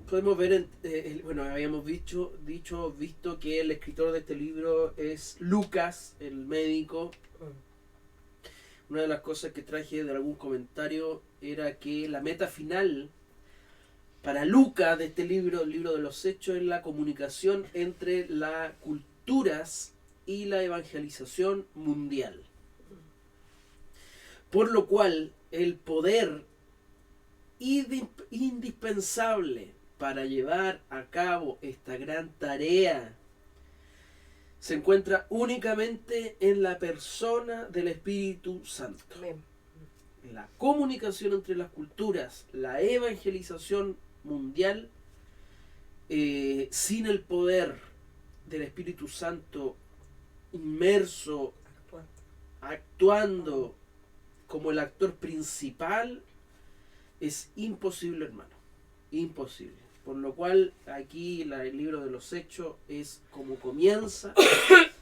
podemos ver, bueno, habíamos visto que el escritor de este libro es Lucas, el médico. Una de las cosas que traje de algún comentario era que la meta final para Lucas de este libro, el libro de los Hechos, es la comunicación entre las culturas y la evangelización mundial. Por lo cual, el poder indispensable para llevar a cabo esta gran tarea se encuentra únicamente en la persona del Espíritu Santo. Amén. La comunicación entre las culturas, la evangelización mundial, sin el poder del Espíritu Santo inmerso, actuando como el actor principal, es imposible, hermano. Imposible. Por lo cual, aquí el libro de los Hechos es como comienza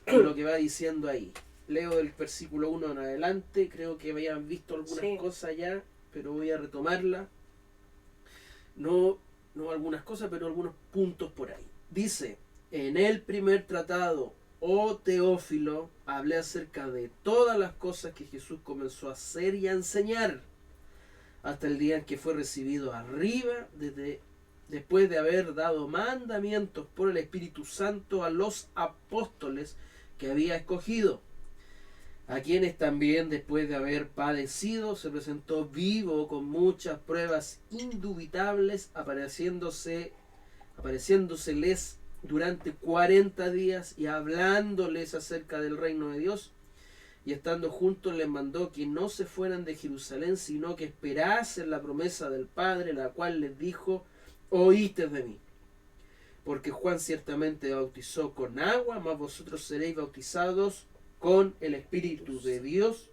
con lo que va diciendo ahí. Leo del versículo 1 en adelante. Creo que habían visto algunas cosas ya, pero voy a retomarla. No algunas cosas, pero algunos puntos por ahí. Dice: en el primer tratado, oh Teófilo, hablé acerca de todas las cosas que Jesús comenzó a hacer y a enseñar hasta el día en que fue recibido arriba, después de haber dado mandamientos por el Espíritu Santo a los apóstoles que había escogido, a quienes también, después de haber padecido, se presentó vivo con muchas pruebas indubitables, apareciéndoseles durante 40 días y hablándoles acerca del reino de Dios. Y estando juntos les mandó que no se fueran de Jerusalén, sino que esperasen la promesa del Padre, la cual les dijo: oíste de mí. Porque Juan ciertamente bautizó con agua, mas vosotros seréis bautizados con el Espíritu de Dios,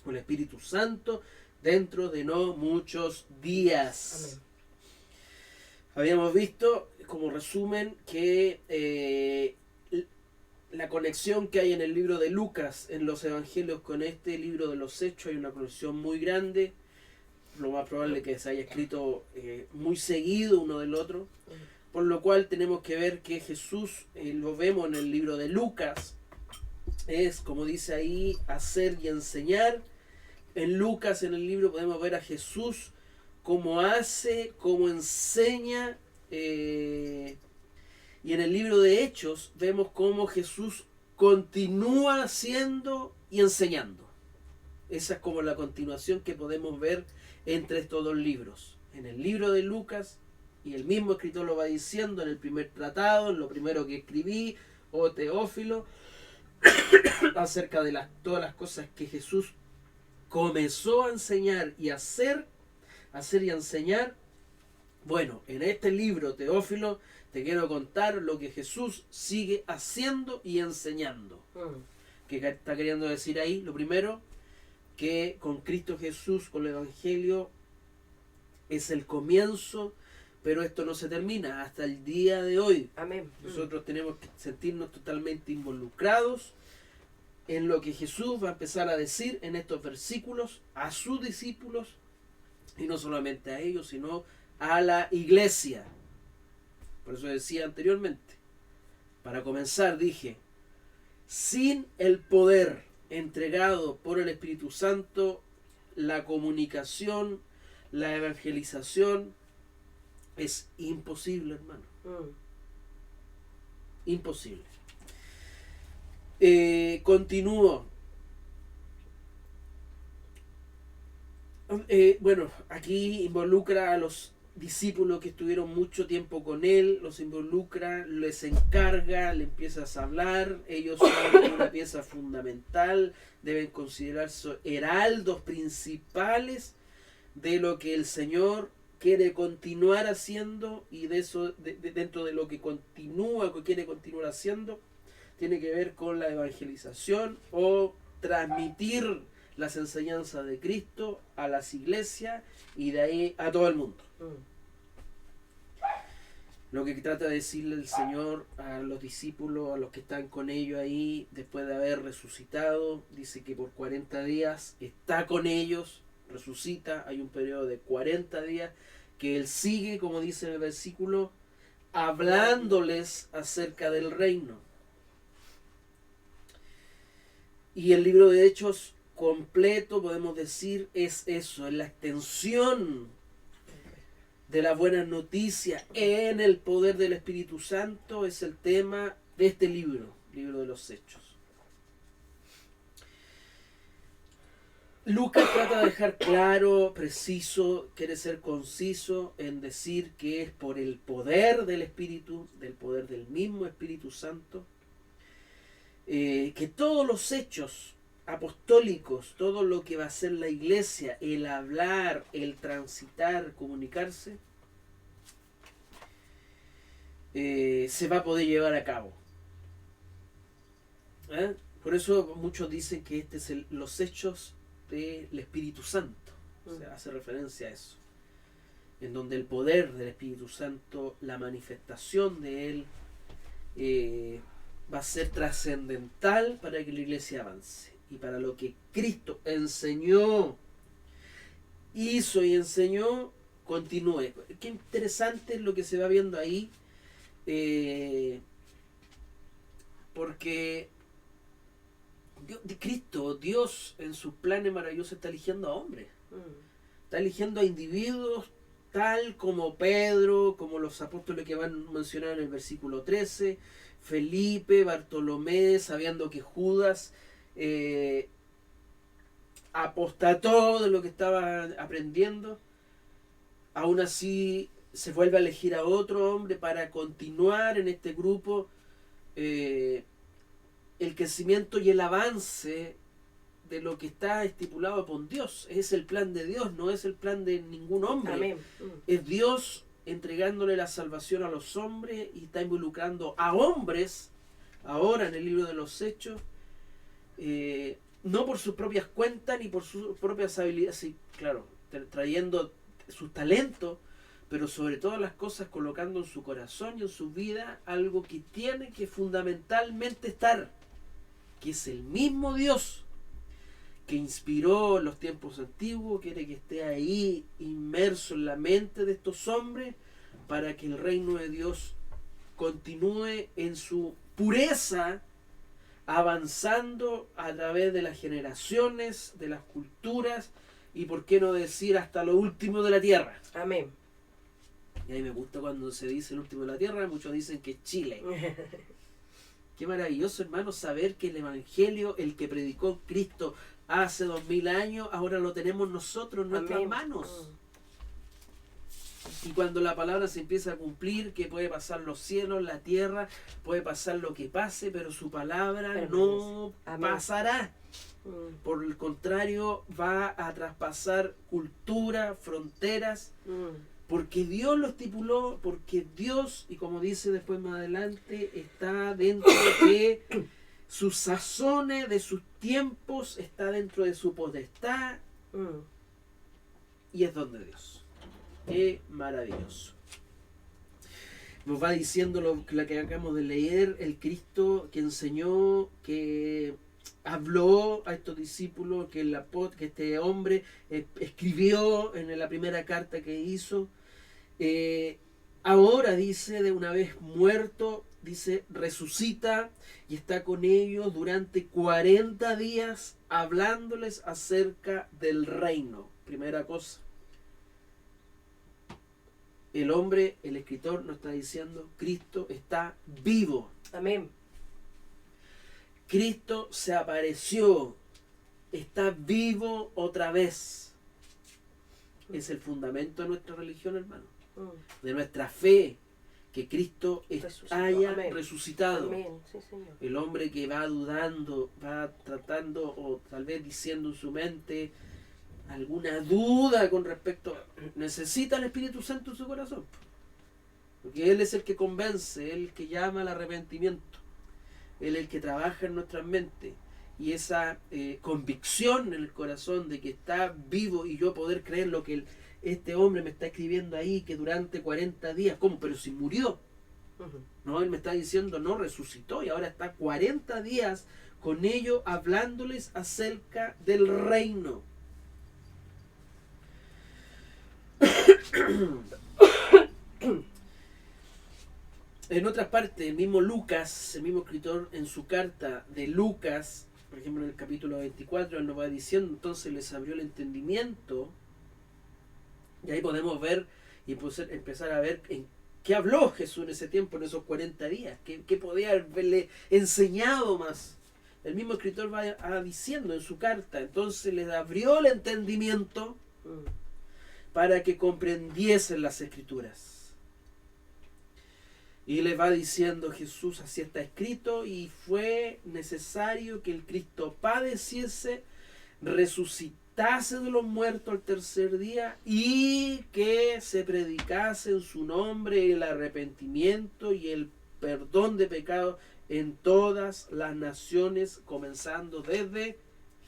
con el Espíritu Santo, dentro de no muchos días. Amén. Habíamos visto, como resumen, que la conexión que hay en el libro de Lucas, en los evangelios, con este libro de los Hechos, hay una conexión muy grande. Lo más probable es que se haya escrito muy seguido uno del otro. Por lo cual tenemos que ver que Jesús, lo vemos en el libro de Lucas, es, como dice ahí, hacer y enseñar. En Lucas, en el libro, podemos ver a Jesús cómo hace, cómo enseña. Y en el libro de Hechos vemos cómo Jesús continúa haciendo y enseñando. Esa es como la continuación que podemos ver entre estos dos libros. En el libro de Lucas, y el mismo escritor lo va diciendo en el primer tratado, en lo primero que escribí, oh Teófilo, acerca de todas las cosas que Jesús comenzó a enseñar y hacer y enseñar. Bueno, en este libro, Teófilo, te quiero contar lo que Jesús sigue haciendo y enseñando. ¿Qué está queriendo decir ahí? Lo primero, que con Cristo Jesús, con el Evangelio, es el comienzo, pero esto no se termina hasta el día de hoy. Amén. Nosotros tenemos que sentirnos totalmente involucrados en lo que Jesús va a empezar a decir en estos versículos a sus discípulos, y no solamente a ellos, sino a la iglesia. Por eso decía anteriormente, para comenzar dije, sin el poder entregado por el Espíritu Santo, la comunicación, la evangelización es imposible, hermano. Imposible. Continúo. Bueno, aquí involucra a los discípulos que estuvieron mucho tiempo con él, los involucra, les encarga, le empiezas a hablar. Ellos son una pieza fundamental, deben considerarse heraldos principales de lo que el Señor quiere continuar haciendo, y de eso, dentro de lo que continúa, que quiere continuar haciendo, tiene que ver con la evangelización o transmitir las enseñanzas de Cristo a las iglesias y de ahí a todo el mundo. Lo que trata de decirle el Señor a los discípulos, a los que están con ellos ahí, después de haber resucitado, dice que por 40 días está con ellos, resucita, hay un periodo de 40 días porque Él sigue, como dice en el versículo, hablándoles acerca del reino. Y el libro de Hechos completo, podemos decir, es eso, es la extensión de la buena noticia en el poder del Espíritu Santo, es el tema de este libro de los Hechos. Lucas trata de dejar claro, preciso, quiere ser conciso en decir que es por el poder del Espíritu, del poder del mismo Espíritu Santo, que todos los hechos apostólicos, todo lo que va a ser la iglesia, el hablar, el transitar, comunicarse, se va a poder llevar a cabo. Por eso muchos dicen que este es los hechos del Espíritu Santo. O sea, hace referencia a eso. En donde el poder del Espíritu Santo, la manifestación de él, va a ser trascendental para que la iglesia avance. Y para lo que Cristo enseñó, hizo y enseñó, continúe. Qué interesante es lo que se va viendo ahí. Porque Cristo, Dios, en sus planes maravillosos está eligiendo a hombres. Está eligiendo a individuos tal como Pedro, como los apóstoles que van a mencionar en el versículo 13, Felipe, Bartolomé, sabiendo que Judas apostató de lo que estaba aprendiendo. Aún así se vuelve a elegir a otro hombre para continuar en este grupo el crecimiento y el avance de lo que está estipulado por Dios. Es el plan de Dios, no es el plan de ningún hombre. Amén. Es Dios entregándole la salvación a los hombres y está involucrando a hombres ahora en el libro de los Hechos, no por sus propias cuentas ni por sus propias habilidades, sí, claro, trayendo sus talentos, pero sobre todas las cosas colocando en su corazón y en su vida algo que tiene que fundamentalmente estar, que es el mismo Dios que inspiró en los tiempos antiguos, quiere que esté ahí inmerso en la mente de estos hombres para que el reino de Dios continúe en su pureza, avanzando a través de las generaciones, de las culturas y por qué no decir hasta lo último de la tierra. Amén. Y a mí me gusta cuando se dice el último de la tierra, muchos dicen que es Chile. Qué maravilloso, hermano, saber que el Evangelio, el que predicó Cristo hace 2000 años, ahora lo tenemos nosotros en nuestras manos. Y cuando la palabra se empieza a cumplir, que puede pasar los cielos, la tierra, puede pasar lo que pase, pero su palabra no pasará. Por el contrario, va a traspasar cultura, fronteras, porque Dios lo estipuló, porque Dios, y como dice después más adelante, está dentro de sus sazones, de sus tiempos, está dentro de su potestad, y es don de Dios. Qué maravilloso. Nos va diciendo lo que acabamos de leer, el Cristo que enseñó, que habló a estos discípulos, que este hombre escribió en la primera carta que hizo. Ahora dice, de una vez muerto, dice, resucita y está con ellos durante 40 días hablándoles acerca del reino. Primera cosa. El hombre, el escritor nos está diciendo, Cristo está vivo. Amén. Cristo se apareció, está vivo otra vez. Es el fundamento de nuestra religión, hermano. De nuestra fe, que Cristo haya resucitado. Amén. Sí, Señor. El hombre que va dudando, va tratando o tal vez diciendo en su mente alguna duda con respecto, necesita el Espíritu Santo en su corazón, porque Él es el que convence, Él el que llama al arrepentimiento, Él es el que trabaja en nuestras mentes, y esa convicción en el corazón de que está vivo y yo poder creer lo que este hombre me está escribiendo ahí, que durante 40 días, ¿cómo? Pero si murió. No, Él me está diciendo, no, resucitó y ahora está 40 días con ellos hablándoles acerca del reino. En otras partes, el mismo Lucas, el mismo escritor, en su carta de Lucas, por ejemplo en el capítulo 24, él nos va diciendo, entonces les abrió el entendimiento, y ahí podemos ver y empezar a ver en qué habló Jesús en ese tiempo, en esos 40 días, qué podía haberle enseñado más. El mismo escritor va diciendo en su carta, entonces les abrió el entendimiento para que comprendiesen las escrituras. Y les va diciendo Jesús, así está escrito, y fue necesario que el Cristo padeciese, resucitase de los muertos al tercer día, y que se predicase en su nombre el arrepentimiento y el perdón de pecados en todas las naciones, comenzando desde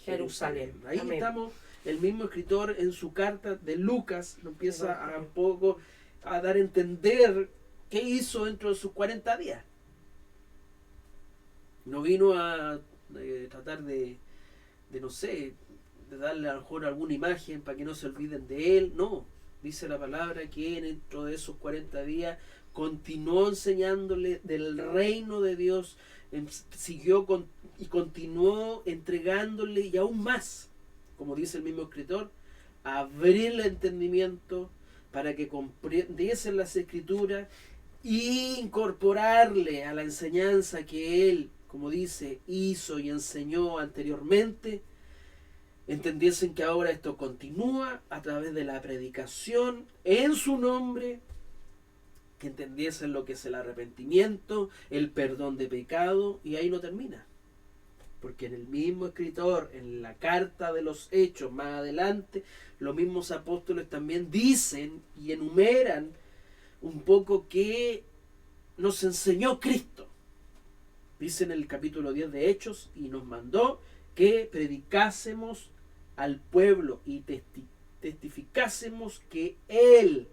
Jerusalén. Ahí Amén. estamos, el mismo escritor en su carta de Lucas nos empieza a un poco a dar a entender qué hizo dentro de sus 40 días. No vino a tratar de no sé, de darle a lo mejor alguna imagen para que no se olviden de él. No, dice la palabra que dentro de esos 40 días continuó enseñándole del reino de Dios, siguió y continuó entregándole, y aún más, como dice el mismo escritor, abrir el entendimiento para que comprendiesen las escrituras y incorporarle a la enseñanza que él, como dice, hizo y enseñó anteriormente, entendiesen que ahora esto continúa a través de la predicación en su nombre, que entendiesen lo que es el arrepentimiento, el perdón de pecado, y ahí no termina. Porque en el mismo escritor, en la carta de los Hechos, más adelante, los mismos apóstoles también dicen y enumeran un poco que nos enseñó Cristo. Dice en el capítulo 10 de Hechos, y nos mandó que predicásemos al pueblo y testificásemos que Él,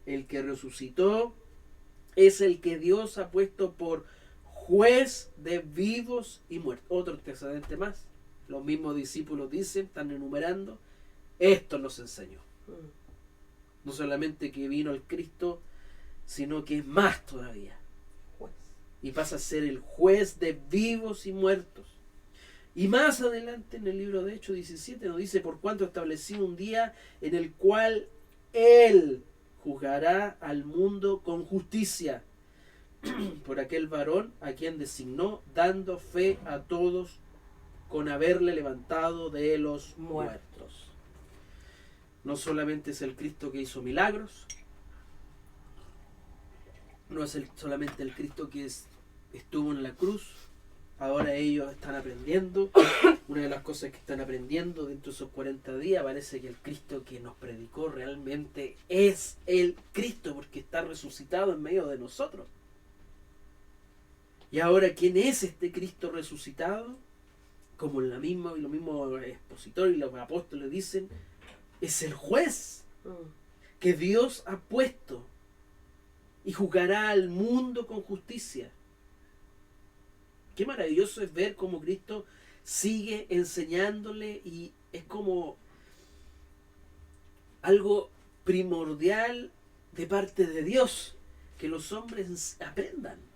el que resucitó, es el que Dios ha puesto por juez de vivos y muertos. Otro antecedente más. Los mismos discípulos dicen, están enumerando, esto nos enseñó. No solamente que vino el Cristo, sino que es más todavía. Y pasa a ser el juez de vivos y muertos. Y más adelante en el libro de Hechos 17 nos dice, por cuanto establecí un día en el cual Él juzgará al mundo con justicia por aquel varón a quien designó, dando fe a todos con haberle levantado de los muertos. No solamente es el Cristo que hizo milagros, no es solamente el Cristo que estuvo en la cruz. Ahora ellos están aprendiendo. Una de las cosas que están aprendiendo dentro de esos 40 días, parece que el Cristo que nos predicó realmente es el Cristo, porque está resucitado en medio de nosotros. Y ahora, ¿quién es este Cristo resucitado? Como los mismos expositores y los apóstoles dicen, es el juez que Dios ha puesto y juzgará al mundo con justicia. Qué maravilloso es ver cómo Cristo sigue enseñándole, y es como algo primordial de parte de Dios, que los hombres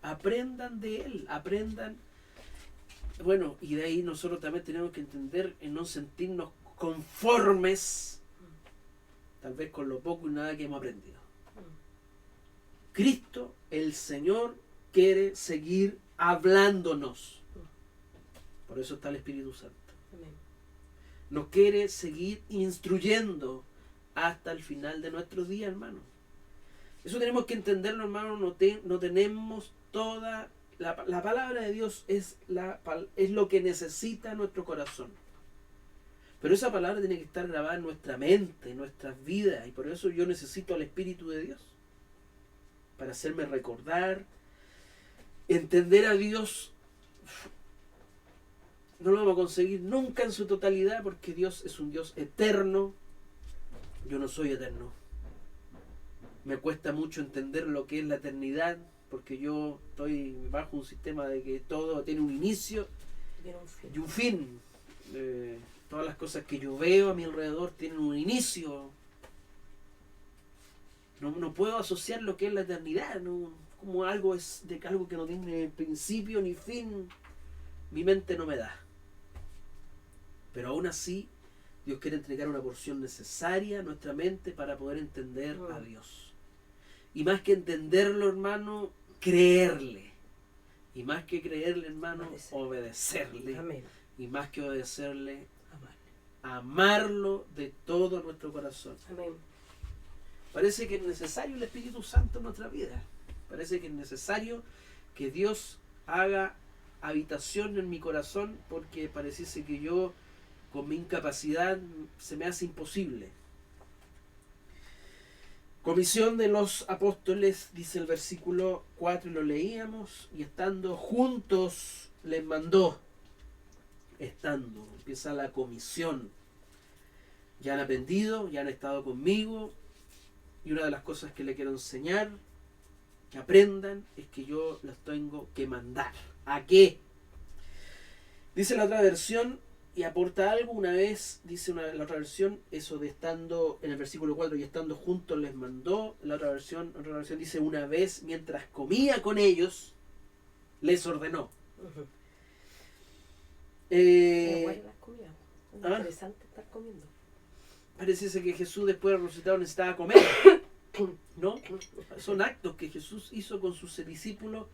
aprendan de Él, aprendan. Bueno, y de ahí nosotros también tenemos que entender en no sentirnos conformes, tal vez con lo poco y nada que hemos aprendido. Cristo, el Señor, quiere seguir hablándonos. Por eso está el Espíritu Santo. Nos quiere seguir instruyendo hasta el final de nuestros días, hermano. Eso tenemos que entenderlo, hermano. No tenemos toda... La palabra de Dios es lo que necesita nuestro corazón. Pero esa palabra tiene que estar grabada en nuestra mente, en nuestras vidas. Y por eso yo necesito al Espíritu de Dios. Para hacerme recordar, entender a Dios. No lo vamos a conseguir nunca en su totalidad, porque Dios es un Dios eterno. Yo no soy eterno. Me cuesta mucho entender lo que es la eternidad, porque yo estoy bajo un sistema de que todo tiene un inicio y un fin. Todas las cosas que yo veo a mi alrededor tienen un inicio No puedo asociar lo que es la eternidad, no, como algo que no tiene principio ni fin. Mi mente no me da. Pero aún así, Dios quiere entregar una porción necesaria a nuestra mente para poder entender a Dios. Y más que entenderlo, hermano, creerle. Y más que creerle, hermano, obedecerle. Amén. Y más que obedecerle, amarlo de todo nuestro corazón. Amén. Parece que es necesario el Espíritu Santo en nuestra vida. Parece que es necesario que Dios haga habitación en mi corazón, porque pareciese que yo, con mi incapacidad, se me hace imposible. Comisión de los apóstoles, dice el versículo 4, y lo leíamos, y estando juntos les mandó. Estando, empieza la comisión. Ya han aprendido, ya han estado conmigo, y una de las cosas que le quiero enseñar, que aprendan, es que yo los tengo que mandar. ¿A qué? Dice la otra versión, y aporta algo una vez, dice la otra versión, eso de estando, en el versículo 4, y estando juntos les mandó. La otra versión dice, una vez, mientras comía con ellos, les ordenó. Igual las comidas. Es interesante estar comiendo. Parece que Jesús, después de resucitado, necesitaba comer. ¿No? Son actos que Jesús hizo con sus discípulos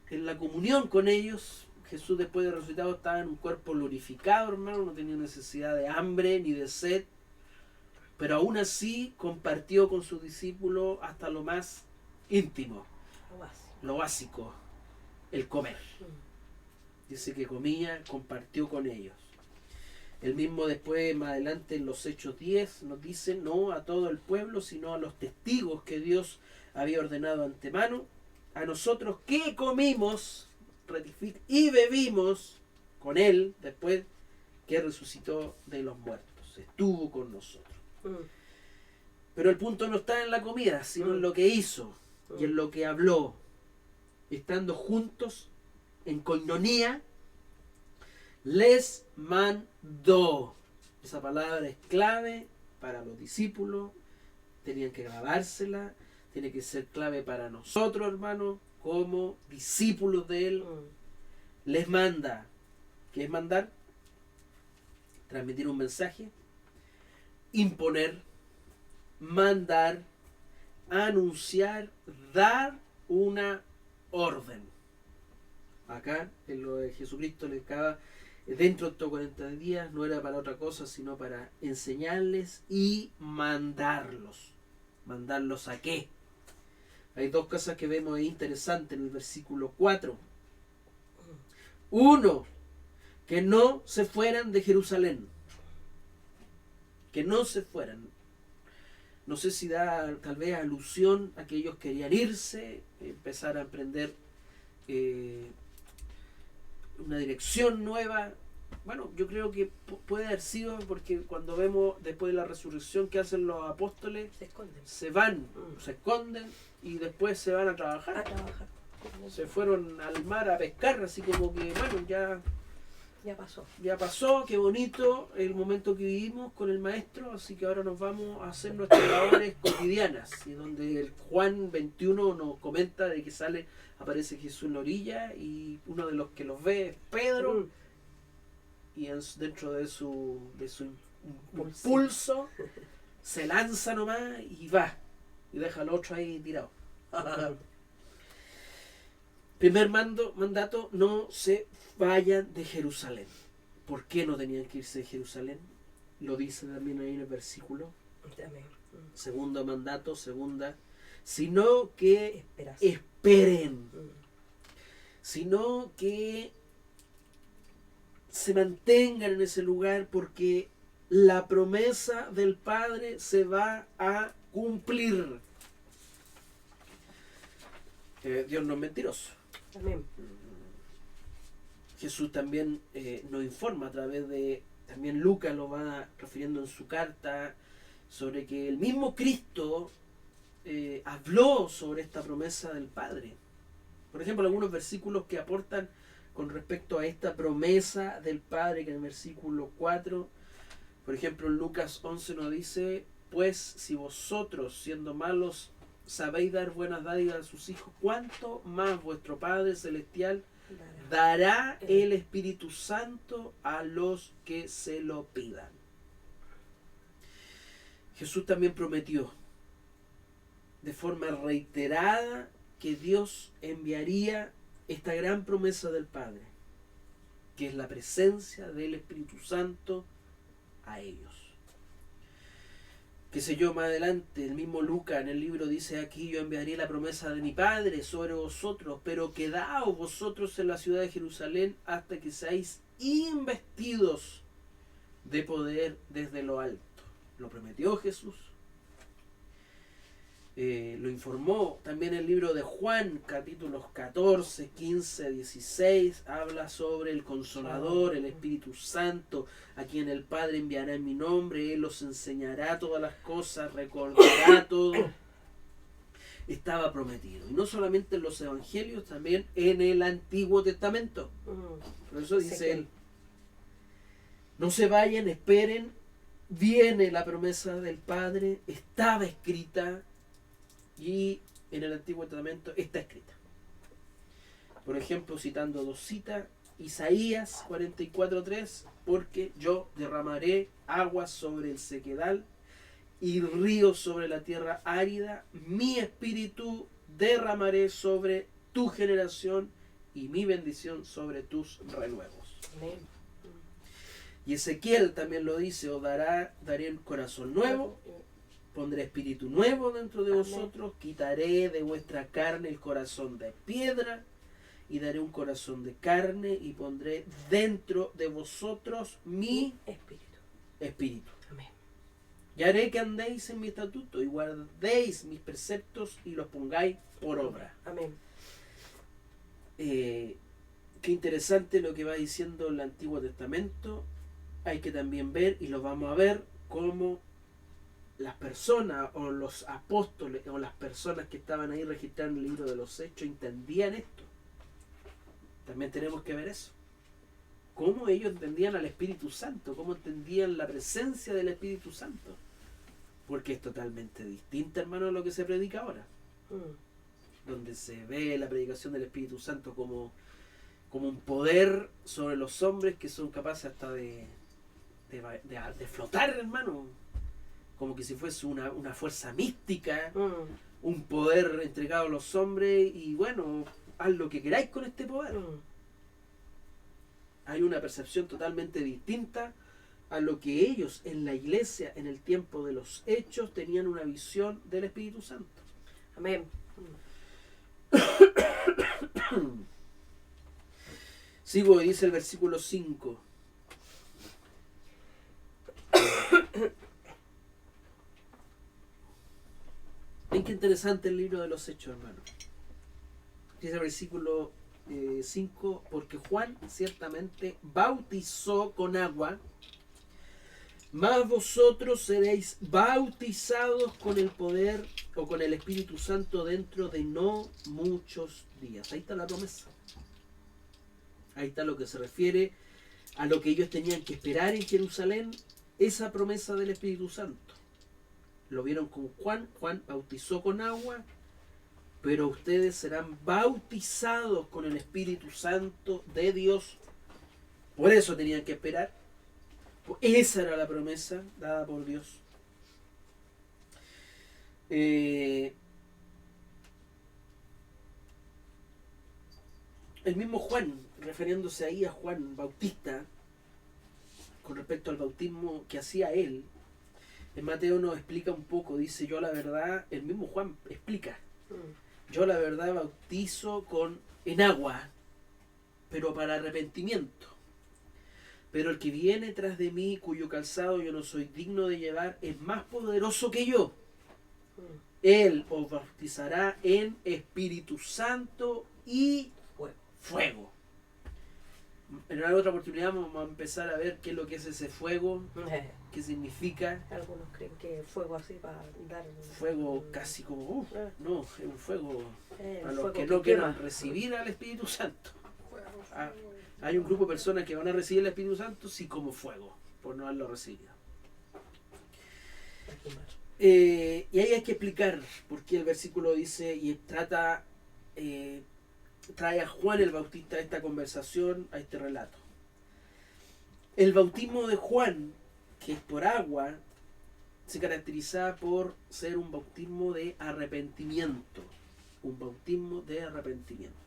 en la comunión con ellos. Jesús, después de resucitado, estaba en un cuerpo glorificado, hermano, no tenía necesidad de hambre ni de sed, pero aún así compartió con sus discípulos hasta lo más íntimo, lo básico, el comer. Dice que comía, compartió con ellos. El mismo después, más adelante, en los Hechos 10, nos dice, no a todo el pueblo, sino a los testigos que Dios había ordenado antemano, a nosotros que comimos y bebimos con Él después que resucitó de los muertos. Estuvo con nosotros. Pero el punto no está en la comida, sino en lo que hizo y en lo que habló. Estando juntos en koinonía, les mandó. Esa palabra es clave para los discípulos, tenían que grabársela, tiene que ser clave para nosotros, hermanos, como discípulos de Él. Les manda. ¿Qué es mandar? Transmitir un mensaje, imponer, mandar, anunciar, dar una orden. Acá, en lo de Jesucristo, le acaba dentro de estos 40 días, no era para otra cosa, sino para enseñarles y mandarlos. ¿Mandarlos a qué? Hay dos cosas que vemos ahí interesantes en el versículo 4. Uno, que no se fueran de Jerusalén. Que no se fueran. No sé si da tal vez alusión a que ellos querían irse, empezar a emprender una dirección nueva. Bueno, yo creo que puede haber sido porque cuando vemos después de la resurrección que hacen los apóstoles, se van, se esconden y después se van a trabajar. Se fueron al mar a pescar, así como que, bueno, ya pasó, qué bonito el momento que vivimos con el maestro, así que ahora nos vamos a hacer nuestras labores cotidianas, y donde el Juan 21 nos comenta de que aparece Jesús en la orilla y uno de los que los ve es Pedro, y dentro de su impulso se lanza nomás y va, y deja al otro ahí tirado. Primer mandato, no se vayan de Jerusalén. ¿Por qué no tenían que irse de Jerusalén? Lo dice también ahí en el versículo. Segundo mandato, sino que esperen. Sino que se mantengan en ese lugar, porque la promesa del Padre se va a cumplir. Dios no es mentiroso. Amén. Jesús también nos informa a través de, también Lucas lo va refiriendo en su carta, sobre que el mismo Cristo habló sobre esta promesa del Padre. Por ejemplo, algunos versículos que aportan con respecto a esta promesa del Padre, que en el versículo 4, por ejemplo en Lucas 11 nos dice, pues si vosotros siendo malos sabéis dar buenas dádivas a sus hijos, ¿cuánto más vuestro Padre Celestial dará el Espíritu Santo a los que se lo pidan? Jesús también prometió de forma reiterada que Dios enviaría esta gran promesa del Padre, que es la presencia del Espíritu Santo a ellos. Qué sé yo, más adelante, el mismo Lucas en el libro dice: aquí yo enviaré la promesa de mi Padre sobre vosotros, pero quedaos vosotros en la ciudad de Jerusalén hasta que seáis investidos de poder desde lo alto. Lo prometió Jesús. Lo informó también el libro de Juan, capítulos 14, 15, 16, habla sobre el Consolador, el Espíritu Santo, a quien el Padre enviará en mi nombre, Él os enseñará todas las cosas, recordará todo. Estaba prometido. Y no solamente en los evangelios, también en el Antiguo Testamento. Por eso dice él: no se vayan, esperen, viene la promesa del Padre, estaba escrita. Y en el Antiguo Testamento está escrita. Por ejemplo, citando dos citas, Isaías 44:3, porque yo derramaré aguas sobre el sequedal y ríos sobre la tierra árida, mi espíritu derramaré sobre tu generación y mi bendición sobre tus renuevos. Amén. Y Ezequiel también lo dice: os daré un corazón nuevo, pondré espíritu nuevo dentro de vosotros, quitaré de vuestra carne el corazón de piedra y daré un corazón de carne y pondré dentro de vosotros mi espíritu. Amén. Y haré que andéis en mi estatuto y guardéis mis preceptos y los pongáis por obra. Amén. Qué interesante lo que va diciendo el Antiguo Testamento. Hay que también ver, y lo vamos a ver, cómo las personas o los apóstoles o las personas que estaban ahí registrando el libro de los Hechos entendían esto. También tenemos que ver eso. Cómo ellos entendían al Espíritu Santo, cómo entendían la presencia del Espíritu Santo. Porque es totalmente distinta, hermano, a lo que se predica ahora. Donde se ve la predicación del Espíritu Santo como un poder sobre los hombres que son capaces hasta de flotar, hermano. Como que si fuese una fuerza mística, un poder entregado a los hombres, y bueno, haz lo que queráis con este poder. Hay una percepción totalmente distinta a lo que ellos en la iglesia, en el tiempo de los Hechos, tenían una visión del Espíritu Santo. Amén. Sigo, y dice el versículo 5. Ven qué interesante el libro de los Hechos, hermano. Dice el versículo 5, porque Juan ciertamente bautizó con agua, mas vosotros seréis bautizados con el poder o con el Espíritu Santo dentro de no muchos días. Ahí está la promesa. Ahí está lo que se refiere a lo que ellos tenían que esperar en Jerusalén, esa promesa del Espíritu Santo. Lo vieron con Juan. Juan bautizó con agua, pero ustedes serán bautizados con el Espíritu Santo de Dios. Por eso tenían que esperar. Esa era la promesa dada por Dios. El mismo Juan, refiriéndose ahí a Juan Bautista, con respecto al bautismo que hacía él, en Mateo nos explica un poco, dice: yo la verdad, el mismo Juan explica, yo la verdad bautizo en agua, pero para arrepentimiento. Pero el que viene tras de mí, cuyo calzado yo no soy digno de llevar, es más poderoso que yo. Él os bautizará en Espíritu Santo y fuego. En una otra oportunidad vamos a empezar a ver qué es lo que es ese fuego, qué significa. Algunos creen que fuego así para dar... Fuego casi como... no, es un fuego a los fuego que no que quieran quema. recibir al Espíritu Santo. Hay un grupo de personas que van a recibir el Espíritu Santo sí como fuego, por no haberlo recibido. Y ahí hay que explicar por qué el versículo dice y trata, trae a Juan el Bautista a esta conversación, a este relato. El bautismo de Juan, que es por agua, se caracterizaba por ser un bautismo de arrepentimiento. Un bautismo de arrepentimiento.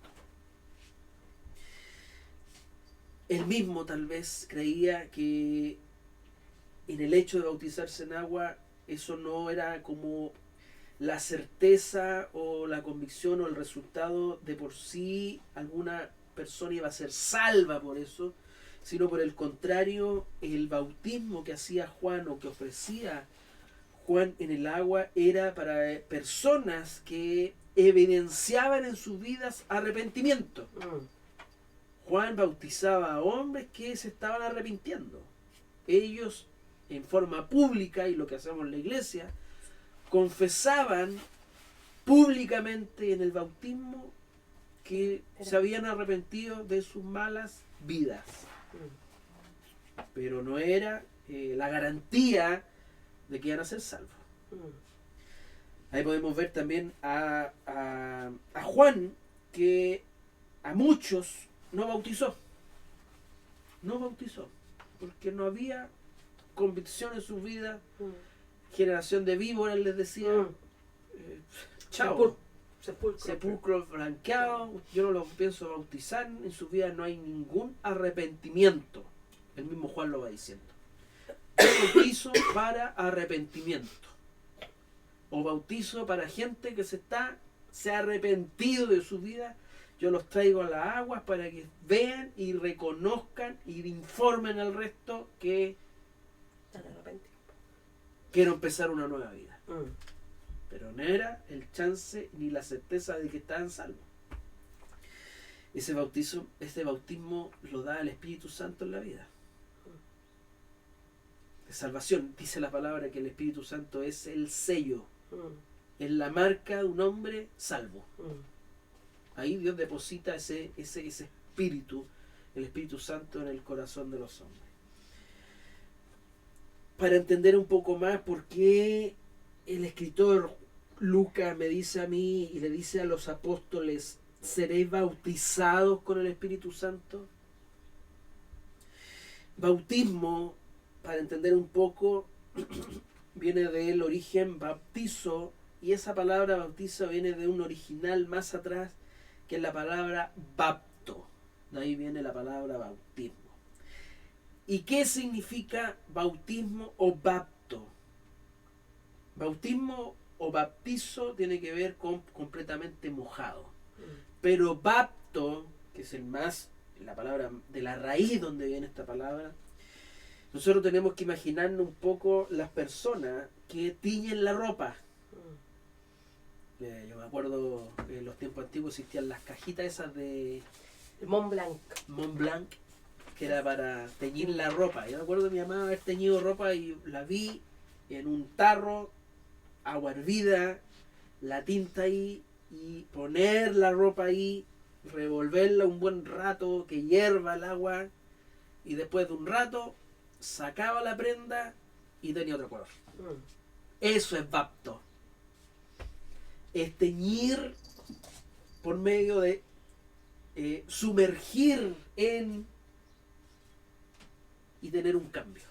Él mismo tal vez creía que en el hecho de bautizarse en agua, eso no era como la certeza o la convicción o el resultado de por sí alguna persona iba a ser salva por eso, sino por el contrario, el bautismo que hacía Juan o que ofrecía Juan en el agua era para personas que evidenciaban en sus vidas arrepentimiento. Juan bautizaba a hombres que se estaban arrepintiendo. Ellos, en forma pública, y lo que hacemos en la iglesia, confesaban públicamente en el bautismo que se habían arrepentido de sus malas vidas. Pero no era la garantía de que iban a ser salvos. Ahí podemos ver también a Juan, que a muchos no bautizó. No bautizó. Porque no había convicción en su vida. Generación de víboras, les decía. Chao. Sepulcro blanqueado. Yo no lo pienso bautizar. En su vida no hay ningún arrepentimiento. El mismo Juan lo va diciendo. Bautizo para arrepentimiento. O bautizo para gente que se ha arrepentido de su vida. Yo los traigo a las aguas para que vean y reconozcan y informen al resto que quiero empezar una nueva vida. Pero no era el chance ni la certeza de que estaban salvos. Este bautismo lo da el Espíritu Santo en la vida. De salvación. Dice la palabra que el Espíritu Santo es el sello. Es la marca de un hombre salvo. Ahí Dios deposita ese espíritu, el Espíritu Santo, en el corazón de los hombres. Para entender un poco más por qué el escritor Lucas me dice a mí y le dice a los apóstoles: ¿seréis bautizados con el Espíritu Santo? Bautismo, para entender un poco, viene del origen bautizo, y esa palabra bautizo viene de un original más atrás, que es la palabra bapto. De ahí viene la palabra bautismo. ¿Y qué significa bautismo o bapto? Bautismo o baptizo tiene que ver con completamente mojado. Pero bapto, que es la palabra de la raíz donde viene esta palabra, nosotros tenemos que imaginarnos un poco las personas que tiñen la ropa. Yo me acuerdo que en los tiempos antiguos existían las cajitas esas de Mont Blanc. Mont Blanc, que era para teñir la ropa. Yo me acuerdo de mi mamá haber teñido ropa y la vi en un tarro, agua hervida, la tinta ahí, y poner la ropa ahí, revolverla un buen rato, que hierva el agua, y después de un rato sacaba la prenda y tenía otro color. Eso es bapto. Es teñir por medio de sumergir en y tener un cambio.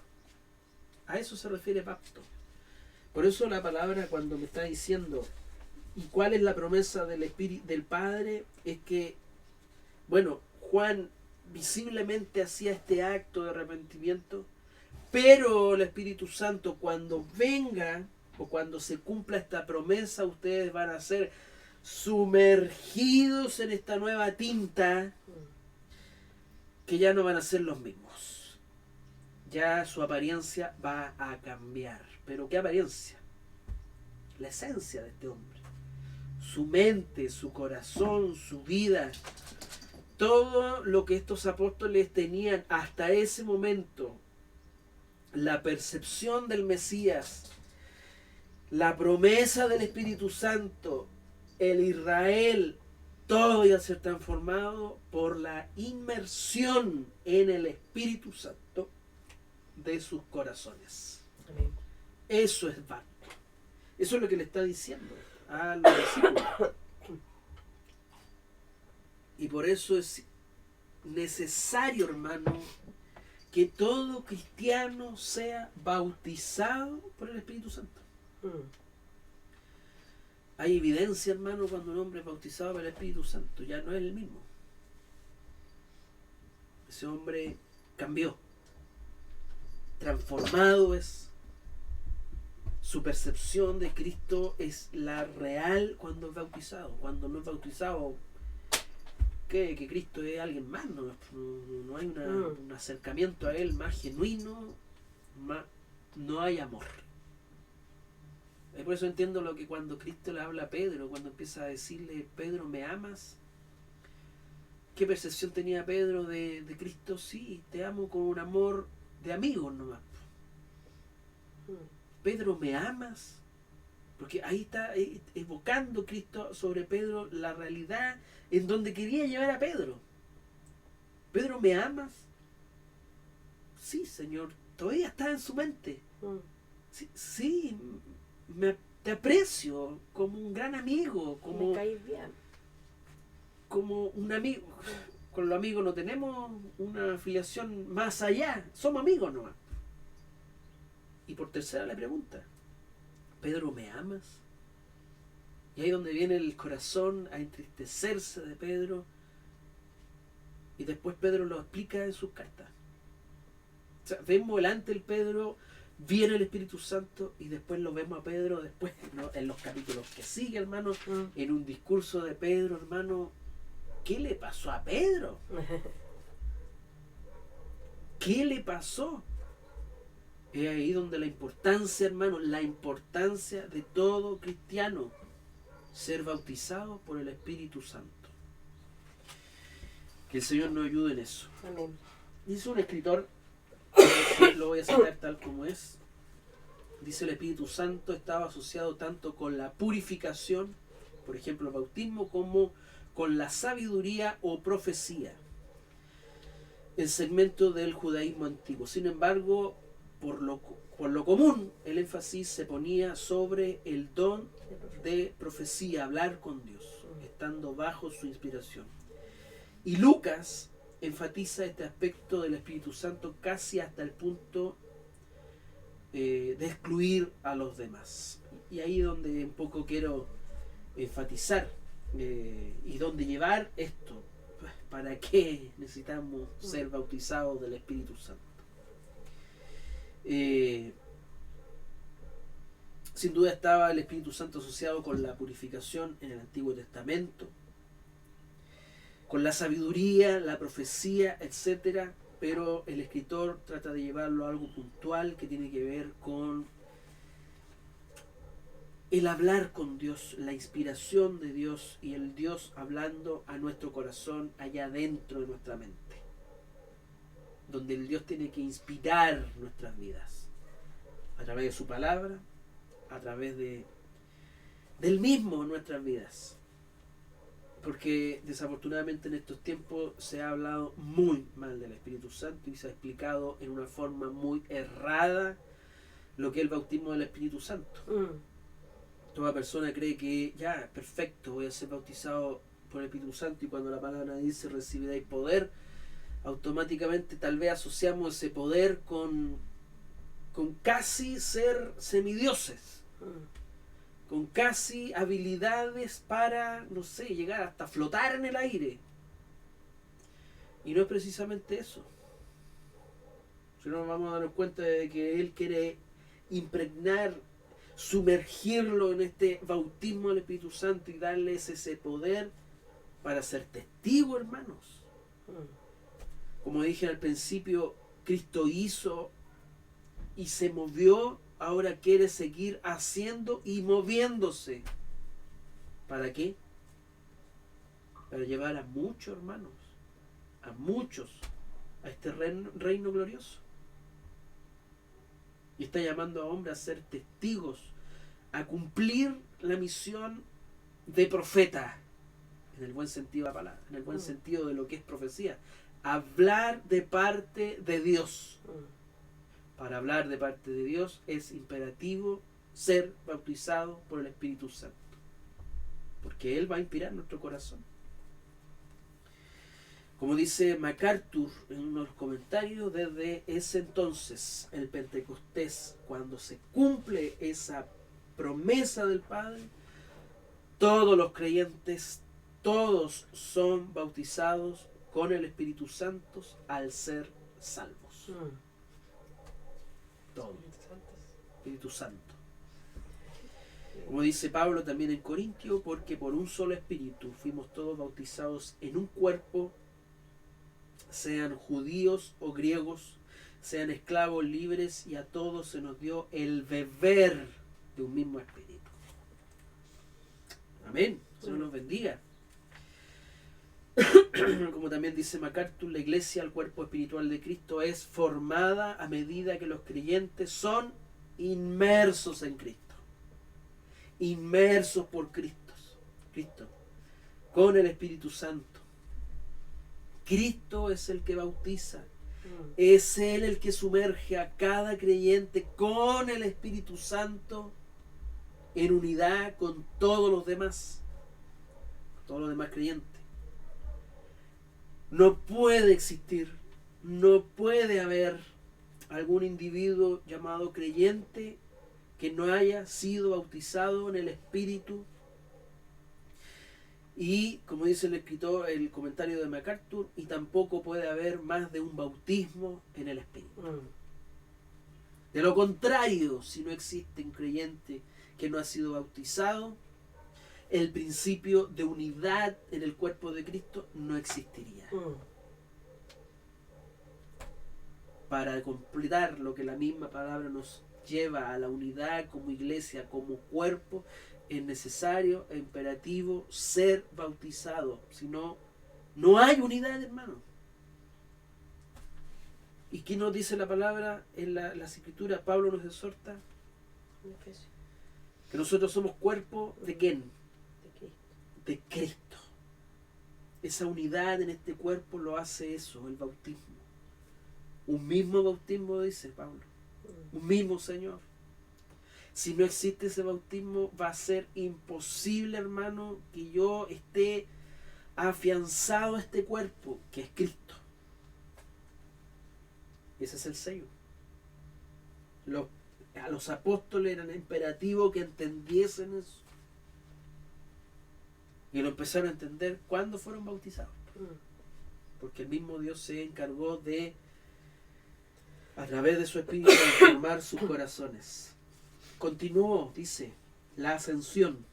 A eso se refiere bapto. Por eso la palabra, cuando me está diciendo ¿y cuál es la promesa del Espíritu del Padre? Es que, bueno, Juan visiblemente hacía este acto de arrepentimiento, pero el Espíritu Santo, cuando venga o cuando se cumpla esta promesa, ustedes van a ser sumergidos en esta nueva tinta, que ya no van a ser los mismos. Ya su apariencia va a cambiar. ¿Pero qué apariencia? La esencia de este hombre. Su mente, su corazón, su vida. Todo lo que estos apóstoles tenían hasta ese momento. La percepción del Mesías. La promesa del Espíritu Santo. El Israel. Todo iba a ser transformado por la inmersión en el Espíritu Santo de sus corazones. Amén. Eso es bapto. Eso es lo que le está diciendo a los discípulos. Y por eso es necesario, hermano, que todo cristiano sea bautizado por el Espíritu Santo. Hay evidencia, hermano, cuando un hombre es bautizado por el Espíritu Santo, ya no es el mismo. Ese hombre cambió, transformado es. Su percepción de Cristo es la real cuando es bautizado. Cuando no es bautizado, que Cristo es alguien más, no hay un acercamiento a Él más genuino, no hay amor. Por eso entiendo lo que cuando Cristo le habla a Pedro, cuando empieza a decirle, Pedro, ¿me amas? ¿Qué percepción tenía Pedro de Cristo? Sí, te amo con un amor de amigos nomás. Pedro, ¿me amas? Porque ahí está evocando Cristo sobre Pedro la realidad en donde quería llevar a Pedro. Pedro, ¿me amas? Sí, Señor, todavía está en su mente. Sí, te aprecio como un gran amigo, como me caes bien, como un amigo. Con los amigos no tenemos una afiliación más allá, somos amigos nomás. Y por tercera le pregunta, Pedro, ¿me amas? Y ahí es donde viene el corazón a entristecerse de Pedro. Y después Pedro lo explica en sus cartas. O sea, vemos delante el Pedro, viene el Espíritu Santo y después lo vemos a Pedro después, ¿no? En los capítulos que sigue, hermano, en un discurso de Pedro, hermano, ¿qué le pasó a Pedro? ¿Qué le pasó? Es ahí donde la importancia, hermano, la importancia de todo cristiano, ser bautizado por el Espíritu Santo. Que el Señor nos ayude en eso. Amén. Dice un escritor, lo voy a citar tal como es, dice el Espíritu Santo estaba asociado tanto con la purificación, por ejemplo el bautismo, como con la sabiduría o profecía, el segmento del judaísmo antiguo. Sin embargo, por lo común, el énfasis se ponía sobre el don de profecía, hablar con Dios, estando bajo su inspiración. Y Lucas enfatiza este aspecto del Espíritu Santo casi hasta el punto de excluir a los demás. Y ahí es donde un poco quiero enfatizar y donde llevar esto. ¿Para qué necesitamos ser bautizados del Espíritu Santo? Sin duda estaba el Espíritu Santo asociado con la purificación en el Antiguo Testamento, con la sabiduría, la profecía, etcétera, pero el escritor trata de llevarlo a algo puntual que tiene que ver con el hablar con Dios, la inspiración de Dios y el Dios hablando a nuestro corazón allá dentro de nuestra mente, donde el Dios tiene que inspirar nuestras vidas a través de su palabra, a través del mismo en nuestras vidas. Porque desafortunadamente en estos tiempos se ha hablado muy mal del Espíritu Santo y se ha explicado en una forma muy errada lo que es el bautismo del Espíritu Santo. Toda persona cree que ya, perfecto, voy a ser bautizado por el Espíritu Santo, y cuando la palabra dice recibiréis poder, automáticamente tal vez asociamos ese poder con casi ser semidioses, con casi habilidades para, no sé, llegar hasta flotar en el aire. Y no es precisamente eso. Si no, vamos a darnos cuenta de que Él quiere impregnar, sumergirlo en este bautismo del Espíritu Santo y darles ese poder para ser testigos, hermanos. Como dije al principio, Cristo hizo y se movió, ahora quiere seguir haciendo y moviéndose. ¿Para qué? Para llevar a muchos, hermanos, a muchos, a este reino glorioso. Y está llamando a hombres a ser testigos, a cumplir la misión de profeta, en el buen sentido de la palabra, en el buen sentido de lo que es profecía. Hablar de parte de Dios. Para hablar de parte de Dios es imperativo ser bautizados por el Espíritu Santo. Porque Él va a inspirar nuestro corazón. Como dice MacArthur en uno de los comentarios, desde ese entonces, el Pentecostés, cuando se cumple esa promesa del Padre, todos los creyentes, todos son bautizados con el Espíritu Santo al ser salvos. Todos. Espíritu Santo. Como dice Pablo también en Corintios, porque por un solo Espíritu fuimos todos bautizados en un cuerpo, sean judíos o griegos, sean esclavos libres, y a todos se nos dio el beber de un mismo Espíritu. Amén. Dios nos bendiga. Como también dice MacArthur, la iglesia, el cuerpo espiritual de Cristo, es formada a medida que los creyentes son inmersos en Cristo. Inmersos por Cristo, con el Espíritu Santo. Cristo es el que bautiza. Es Él el que sumerge a cada creyente con el Espíritu Santo en unidad con todos los demás creyentes. No puede existir, no puede haber algún individuo llamado creyente que no haya sido bautizado en el Espíritu. Y como dice el escritor, el comentario de MacArthur, y tampoco puede haber más de un bautismo en el Espíritu. De lo contrario, si no existe un creyente que no ha sido bautizado, el principio de unidad en el cuerpo de Cristo no existiría. Para completar lo que la misma palabra nos lleva a la unidad como iglesia, como cuerpo, es necesario e imperativo ser bautizado. Si no, no hay unidad, hermano. ¿Y qué nos dice la palabra en las escrituras? Pablo nos exhorta que nosotros somos cuerpo ¿de quién? De Cristo. Esa unidad en este cuerpo lo hace eso, el bautismo. Un mismo bautismo, dice Pablo. Un mismo Señor. Si no existe ese bautismo, va a ser imposible, hermano, que yo esté afianzado a este cuerpo, que es Cristo. Ese es el sello. A los apóstoles era imperativo que entendiesen eso. Y lo empezaron a entender cuando fueron bautizados. Porque el mismo Dios se encargó de, a través de su Espíritu, transformar sus corazones. Continuó, dice, la ascensión.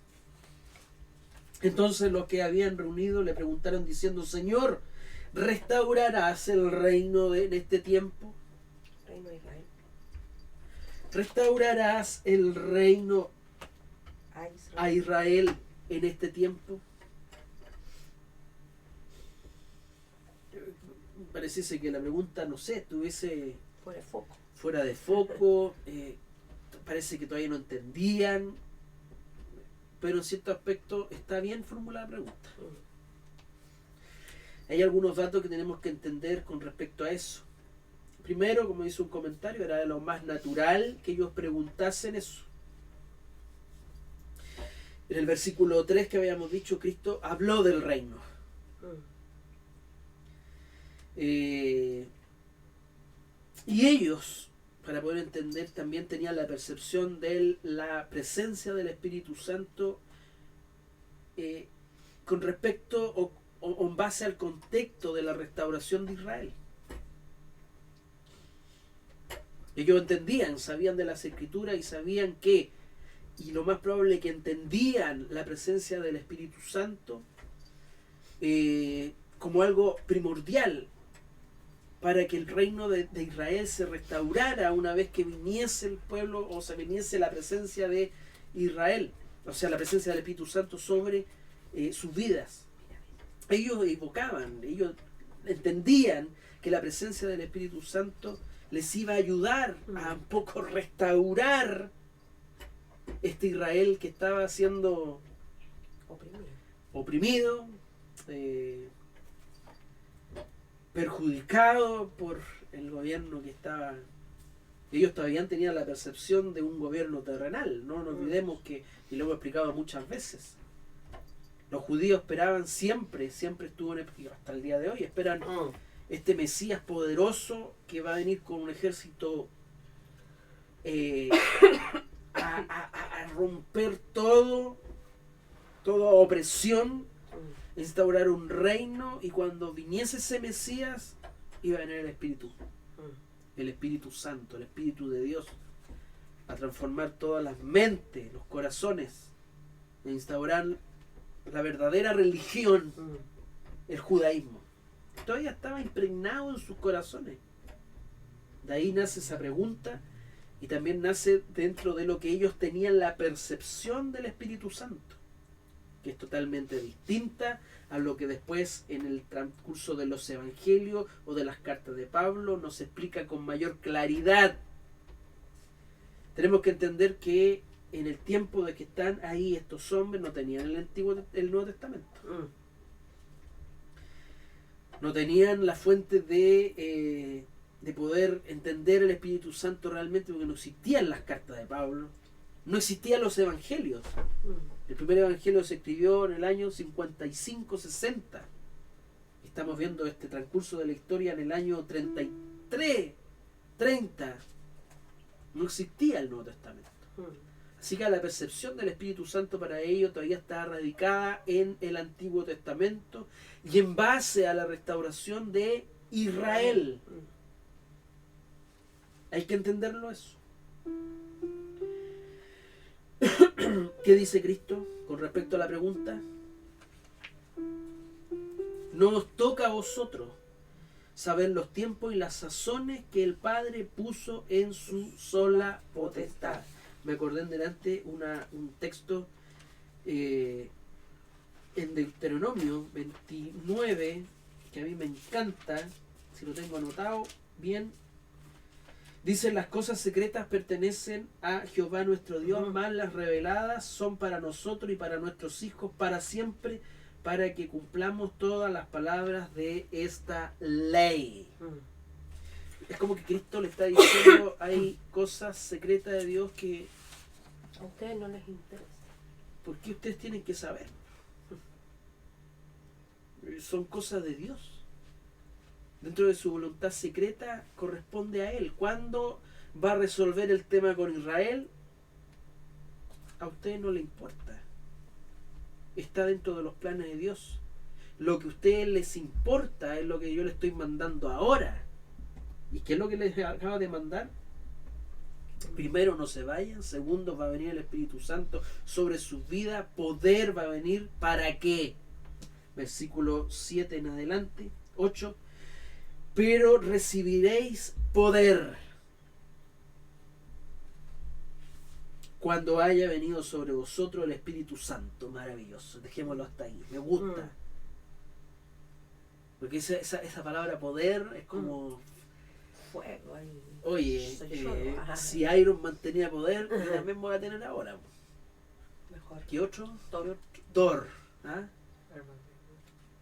Entonces los que habían reunido le preguntaron diciendo: Señor, ¿restaurarás el reino en este tiempo? Reino de Israel. ¿Restaurarás el reino a Israel en este tiempo? Pareciese que la pregunta, no sé, estuviese fuera de foco. Parece que todavía no entendían, pero en cierto aspecto está bien formulada la pregunta. Hay algunos datos que tenemos que entender con respecto a eso. Primero, como dice un comentario, era de lo más natural que ellos preguntasen eso. En el versículo 3 que habíamos dicho, Cristo habló del reino. Y ellos, para poder entender, también tenían la percepción de la presencia del Espíritu Santo con respecto o en base al contexto de la restauración de Israel. Ellos entendían, sabían de las Escrituras y sabían que, y lo más probable que entendían la presencia del Espíritu Santo como algo primordial para que el reino de Israel se restaurara una vez que viniese el pueblo, o sea, viniese la presencia de Israel, o sea, la presencia del Espíritu Santo sobre sus vidas. Ellos evocaban, ellos entendían que la presencia del Espíritu Santo les iba a ayudar a un poco restaurar este Israel que estaba siendo oprimido, perjudicado por el gobierno que estaba Ellos todavía tenían la percepción de un gobierno terrenal. No nos olvidemos que, y lo hemos explicado muchas veces, los judíos esperaban siempre, siempre estuvo hasta el día de hoy, esperan este Mesías poderoso que va a venir con un ejército a romper toda opresión, instaurar un reino, y cuando viniese ese Mesías iba a venir el Espíritu Santo, el Espíritu de Dios, a transformar todas las mentes, los corazones, e instaurar la verdadera religión, el judaísmo. Todavía estaba impregnado en sus corazones. De ahí nace esa pregunta, y también nace dentro de lo que ellos tenían la percepción del Espíritu Santo, que es totalmente distinta a lo que después en el transcurso de los evangelios o de las cartas de Pablo nos explica con mayor claridad. Tenemos que entender que en el tiempo de que están ahí estos hombres no tenían el Nuevo Testamento. No tenían la fuente de poder entender el Espíritu Santo realmente, porque no existían las cartas de Pablo, no existían los evangelios. El primer evangelio se escribió en el año 55-60. Estamos viendo este transcurso de la historia en el año 33, 30. No existía el Nuevo Testamento. Así que la percepción del Espíritu Santo para ellos todavía está radicada en el Antiguo Testamento y en base a la restauración de Israel. Hay que entenderlo eso. ¿Qué dice Cristo con respecto a la pregunta? No os toca a vosotros saber los tiempos y las sazones que el Padre puso en su sola potestad. Me acordé en delante un texto en Deuteronomio 29, que a mí me encanta, si lo tengo anotado bien. Dice: las cosas secretas pertenecen a Jehová nuestro Dios, más las reveladas son para nosotros y para nuestros hijos para siempre, para que cumplamos todas las palabras de esta ley. Es como que Cristo le está diciendo: hay cosas secretas de Dios que a ustedes no les interesa. ¿Por qué ustedes tienen que saber? Son cosas de Dios. Dentro de su voluntad secreta corresponde a Él. ¿Cuándo va a resolver el tema con Israel? A ustedes no les importa. Está dentro de los planes de Dios. Lo que a ustedes les importa es lo que yo les estoy mandando ahora. ¿Y qué es lo que les acaba de mandar? Primero, no se vayan. Segundo, va a venir el Espíritu Santo sobre sus vidas. Poder va a venir. ¿Para qué? Versículo 7 en adelante. 8. Pero recibiréis poder cuando haya venido sobre vosotros el Espíritu Santo. Maravilloso. Dejémoslo hasta ahí. Me gusta. Porque esa palabra poder es como... fuego ahí. Oye, si Iron Man tenía poder, yo también voy a tener ahora. Mejor. ¿Qué otro? Thor. ¿Ah?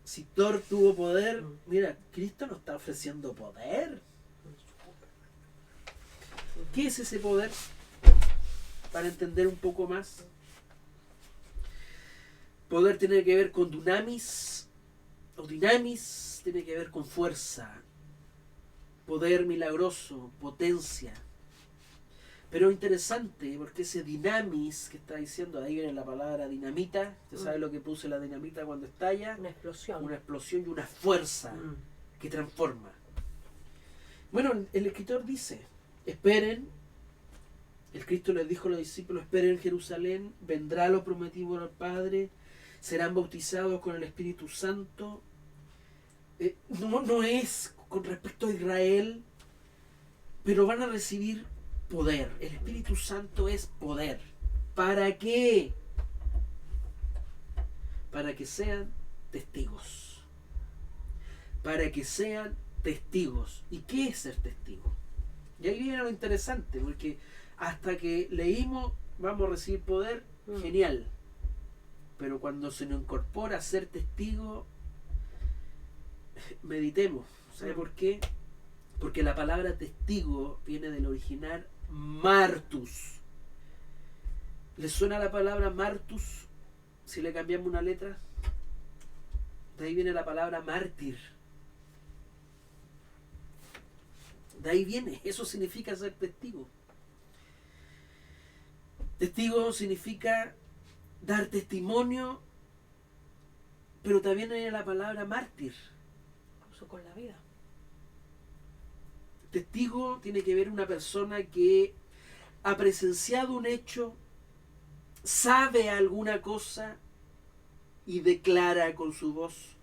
Si Thor tuvo poder, mira, Cristo nos está ofreciendo poder. ¿Qué es ese poder? Para entender un poco más. Poder tiene que ver con dunamis, o dinamis, tiene que ver con fuerza. Poder milagroso, potencia. Pero interesante, porque ese dinamis que está diciendo, ahí viene la palabra dinamita. ¿Usted sabe lo que puse la dinamita cuando estalla? Una explosión. Una explosión y una fuerza que transforma. Bueno, el escritor dice: esperen. El Cristo les dijo a los discípulos: esperen en Jerusalén, vendrá lo prometido por el Padre, serán bautizados con el Espíritu Santo. No es con respecto a Israel, pero van a recibir poder. El Espíritu Santo es poder. ¿Para qué? Para que sean testigos. Para que sean testigos. ¿Y qué es ser testigo? Y ahí viene lo interesante, porque hasta que leímos vamos a recibir poder, genial. Pero cuando se nos incorpora a ser testigo, meditemos. ¿Sabe por qué? Porque la palabra testigo viene del original martus. ¿Les suena la palabra martus si le cambiamos una letra? De ahí viene la palabra mártir. De ahí viene, eso significa ser testigo. Testigo significa dar testimonio, pero también viene la palabra mártir. Incluso con la vida. Testigo tiene que ver una persona que ha presenciado un hecho, sabe alguna cosa y declara con su voz,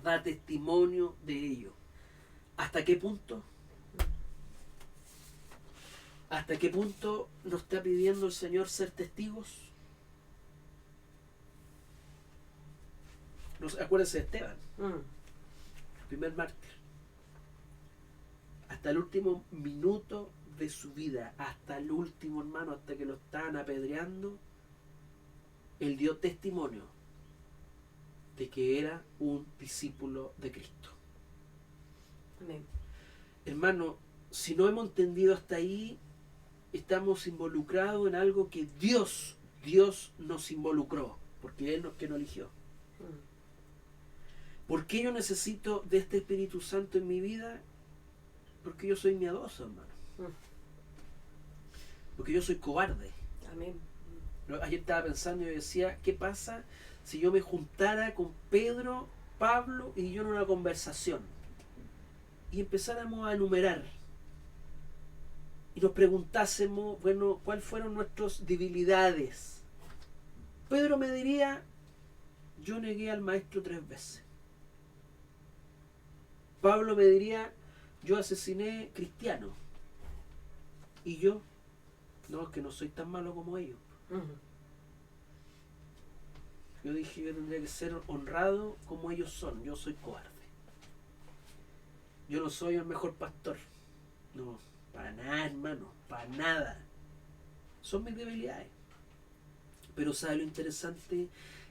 da testimonio de ello. ¿Hasta qué punto? ¿Hasta qué punto nos está pidiendo el Señor ser testigos? Acuérdense de Esteban, el primer mártir. Hasta el último minuto de su vida, hasta el último, hermano, hasta que lo estaban apedreando, él dio testimonio de que era un discípulo de Cristo. Amén. Hermano, si no hemos entendido hasta ahí, estamos involucrados en algo que Dios nos involucró, porque Él nos que nos eligió. ¿Por qué yo necesito de este Espíritu Santo en mi vida? Porque yo soy miedoso, hermano. Porque yo soy cobarde. Amén. Ayer estaba pensando y decía, ¿qué pasa si yo me juntara con Pedro, Pablo y yo en una conversación? Y empezáramos a enumerar. Y nos preguntásemos, bueno, ¿cuáles fueron nuestras debilidades? Pedro me diría, yo negué al maestro 3 veces. Pablo me diría, yo asesiné cristianos. Y yo, no, es que no soy tan malo como ellos. Yo dije, yo tendría que ser honrado como ellos son. Yo soy cobarde. Yo no soy el mejor pastor. No, para nada, hermano, para nada. Son mis debilidades. Pero ¿sabe lo interesante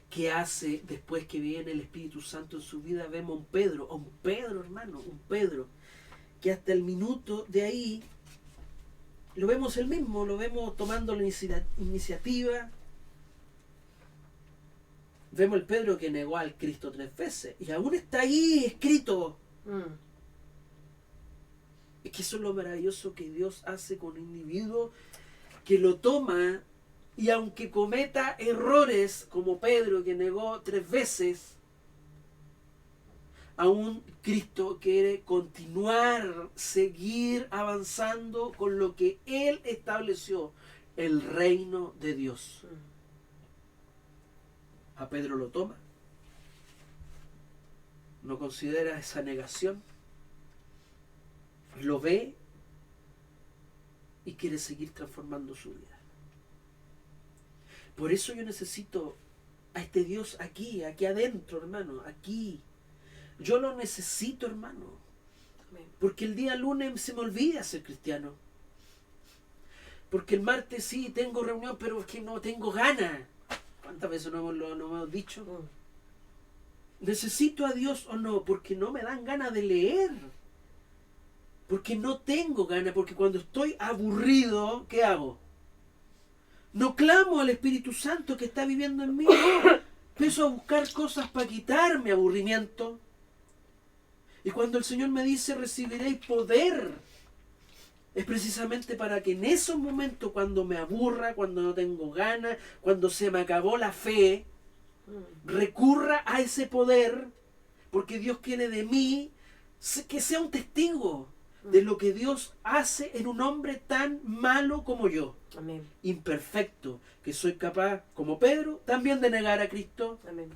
que hace después que viene el Espíritu Santo en su vida? Vemos a un Pedro, hermano, un Pedro, que hasta el minuto de ahí lo vemos él mismo, lo vemos tomando la iniciativa. Vemos el Pedro que negó al Cristo 3 veces y aún está ahí escrito. Es que eso es lo maravilloso que Dios hace con un individuo que lo toma, y aunque cometa errores como Pedro que negó 3 veces, aún Cristo quiere continuar, seguir avanzando con lo que Él estableció, el reino de Dios. A Pedro lo toma, no considera esa negación, lo ve y quiere seguir transformando su vida. Por eso yo necesito a este Dios aquí adentro, hermano, aquí. Yo lo necesito, hermano. Porque el día lunes se me olvida ser cristiano. Porque el martes sí tengo reunión, pero es que no tengo ganas. ¿Cuántas veces no hemos dicho? ¿Necesito a Dios o no? Porque no me dan ganas de leer. Porque no tengo ganas. Porque cuando estoy aburrido, ¿qué hago? No clamo al Espíritu Santo que está viviendo en mí. No. Empiezo a buscar cosas para quitarme aburrimiento. Y cuando el Señor me dice recibiréis poder, es precisamente para que en esos momentos, cuando me aburra, cuando no tengo ganas, cuando se me acabó la fe, recurra a ese poder, porque Dios quiere de mí que sea un testigo de lo que Dios hace en un hombre tan malo como yo. Amén. Imperfecto, que soy capaz, como Pedro, también de negar a Cristo. Amén.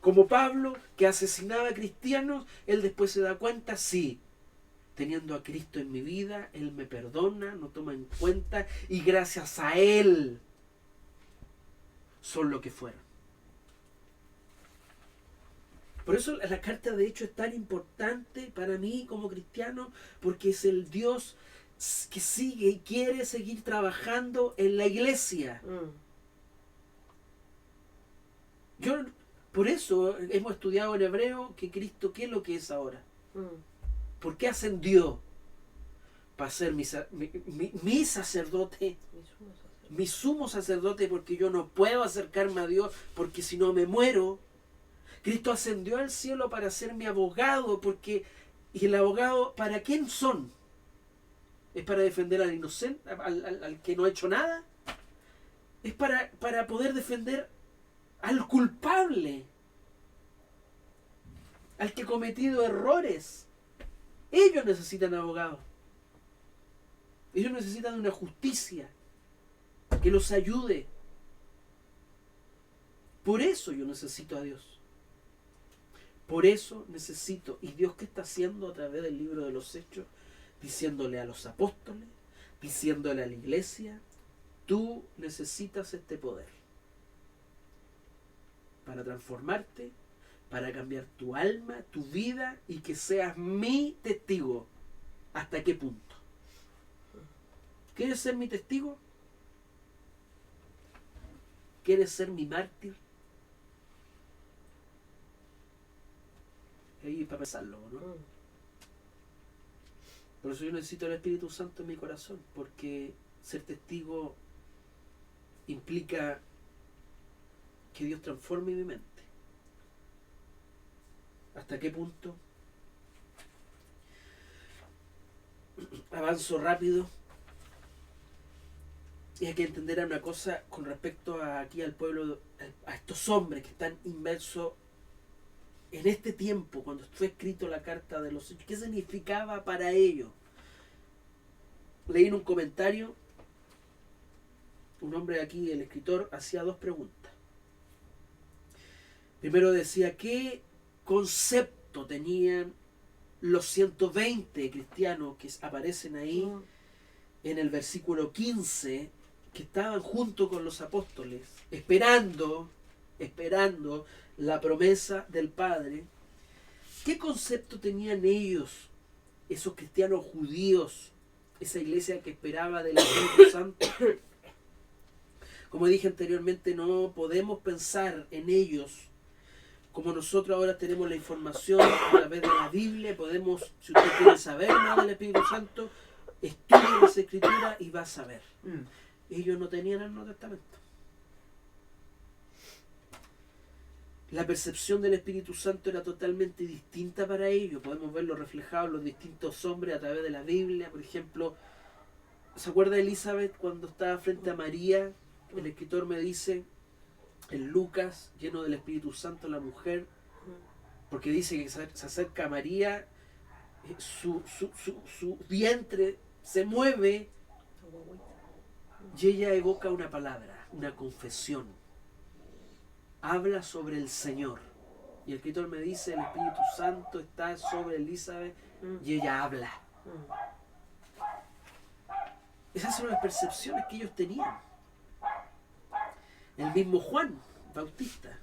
Como Pablo, que asesinaba a cristianos, él después se da cuenta, sí, teniendo a Cristo en mi vida, Él me perdona, no toma en cuenta, y gracias a Él son lo que fueron. Por eso la carta de hecho es tan importante para mí como cristiano, porque es el Dios que sigue y quiere seguir trabajando en la iglesia. Por eso hemos estudiado en hebreo que Cristo, ¿qué es lo que es ahora? ¿Por qué ascendió? Para ser mi sacerdote, mi sumo sacerdote, porque yo no puedo acercarme a Dios, porque si no me muero. Cristo ascendió al cielo para ser mi abogado, porque, y el abogado, ¿para quién son? ¿Es para defender al inocente, al que no ha hecho nada? Es para poder defender al culpable, al que ha cometido errores. Ellos necesitan abogados. Ellos necesitan una justicia que los ayude. Por eso yo necesito a Dios. Por eso necesito. ¿Y Dios qué está haciendo a través del libro de los Hechos? Diciéndole a los apóstoles, diciéndole a la iglesia, tú necesitas este poder para transformarte, para cambiar tu alma, tu vida y que seas mi testigo. ¿Hasta qué punto? ¿Quieres ser mi testigo? ¿Quieres ser mi mártir? Ahí para pensarlo, ¿no? Por eso yo necesito el Espíritu Santo en mi corazón, porque ser testigo implica que Dios transforme mi mente. ¿Hasta qué punto? Avanzo rápido. Y hay que entender una cosa con respecto aquí al pueblo, a estos hombres que están inmersos en este tiempo, cuando fue escrito la carta de los Hechos. ¿Qué significaba para ellos? Leí en un comentario, un hombre aquí, el escritor, hacía dos preguntas. Primero decía, ¿qué concepto tenían los 120 cristianos que aparecen ahí en el versículo 15, que estaban junto con los apóstoles, esperando la promesa del Padre? ¿Qué concepto tenían ellos, esos cristianos judíos, esa iglesia que esperaba del Espíritu Santo? Como dije anteriormente, no podemos pensar en ellos como nosotros ahora tenemos la información a través de la Biblia. Podemos, si usted quiere saber más del Espíritu Santo, estudie las Escrituras y va a saber. Ellos no tenían el Nuevo Testamento. La percepción del Espíritu Santo era totalmente distinta para ellos. Podemos verlo reflejado en los distintos hombres a través de la Biblia. Por ejemplo, ¿se acuerda de Elizabeth cuando estaba frente a María? El escritor me dice, en Lucas, lleno del Espíritu Santo, la mujer, porque dice que se acerca a María, su vientre se mueve y ella evoca una palabra, una confesión. Habla sobre el Señor. Y el escritor me dice, el Espíritu Santo está sobre Elizabeth y ella habla. Esas son las percepciones que ellos tenían. El mismo Juan Bautista,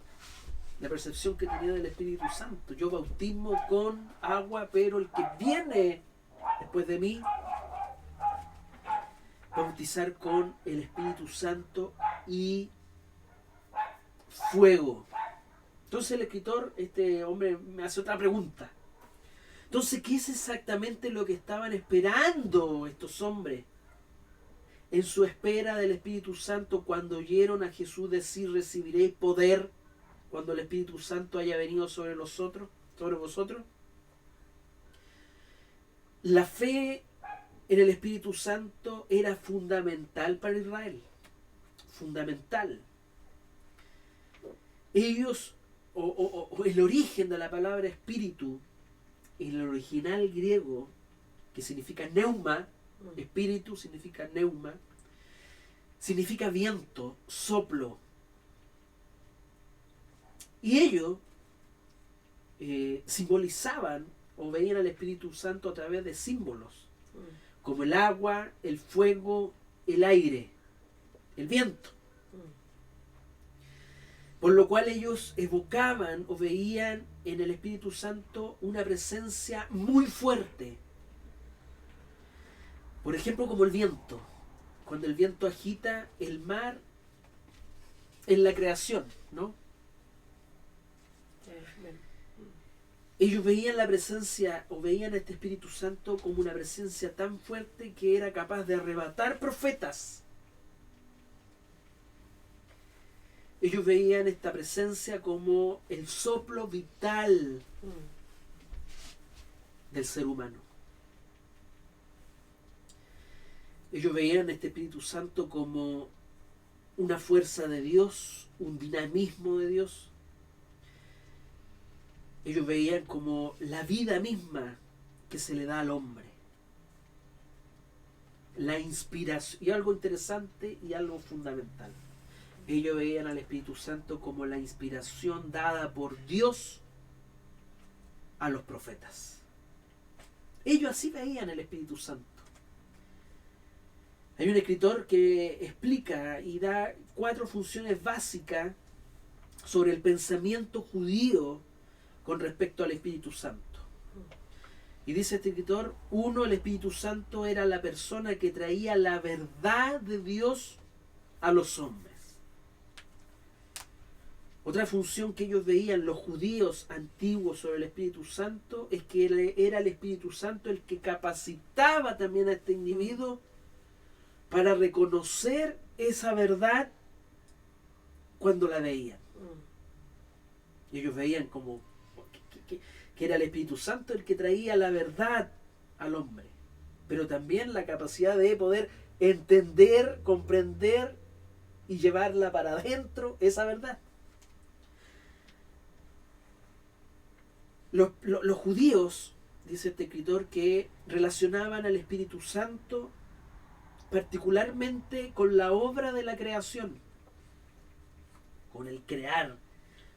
la percepción que tenía del Espíritu Santo. Yo bautismo con agua, pero el que viene después de mí, bautizar con el Espíritu Santo y fuego. Entonces el escritor, este hombre, me hace otra pregunta. Entonces, ¿qué es exactamente lo que estaban esperando estos hombres en su espera del Espíritu Santo cuando oyeron a Jesús decir, recibiréis poder cuando el Espíritu Santo haya venido sobre vosotros? La fe en el Espíritu Santo era fundamental para Israel. Fundamental. Ellos, o el origen de la palabra espíritu, en el original griego, que significa neuma, espíritu significa neuma, significa viento, soplo. Y ellos simbolizaban o veían al Espíritu Santo a través de símbolos, como el agua, el fuego, el aire, el viento. Por lo cual ellos evocaban o veían en el Espíritu Santo una presencia muy fuerte. Por ejemplo, como el viento. Cuando el viento agita el mar en la creación, ¿no? ellos veían la presencia o veían a este Espíritu Santo como una presencia tan fuerte que era capaz de arrebatar profetas. Ellos veían esta presencia como el soplo vital del ser humano. Ellos veían a este Espíritu Santo como una fuerza de Dios, un dinamismo de Dios. Ellos veían como la vida misma que se le da al hombre. La inspiración, y algo interesante y algo fundamental. Ellos veían al Espíritu Santo como la inspiración dada por Dios a los profetas. Ellos así veían el Espíritu Santo. Hay un escritor que explica y da 4 funciones básicas sobre el pensamiento judío con respecto al Espíritu Santo. Y dice este escritor, 1, el Espíritu Santo era la persona que traía la verdad de Dios a los hombres. Otra función que ellos veían, los judíos antiguos, sobre el Espíritu Santo, es que era el Espíritu Santo el que capacitaba también a este individuo para reconocer esa verdad cuando la veían. Y ellos veían como que era el Espíritu Santo el que traía la verdad al hombre, pero también la capacidad de poder entender, comprender y llevarla para adentro, esa verdad. Los judíos, dice este escritor, que relacionaban al Espíritu Santo particularmente con la obra de la creación, con el crear,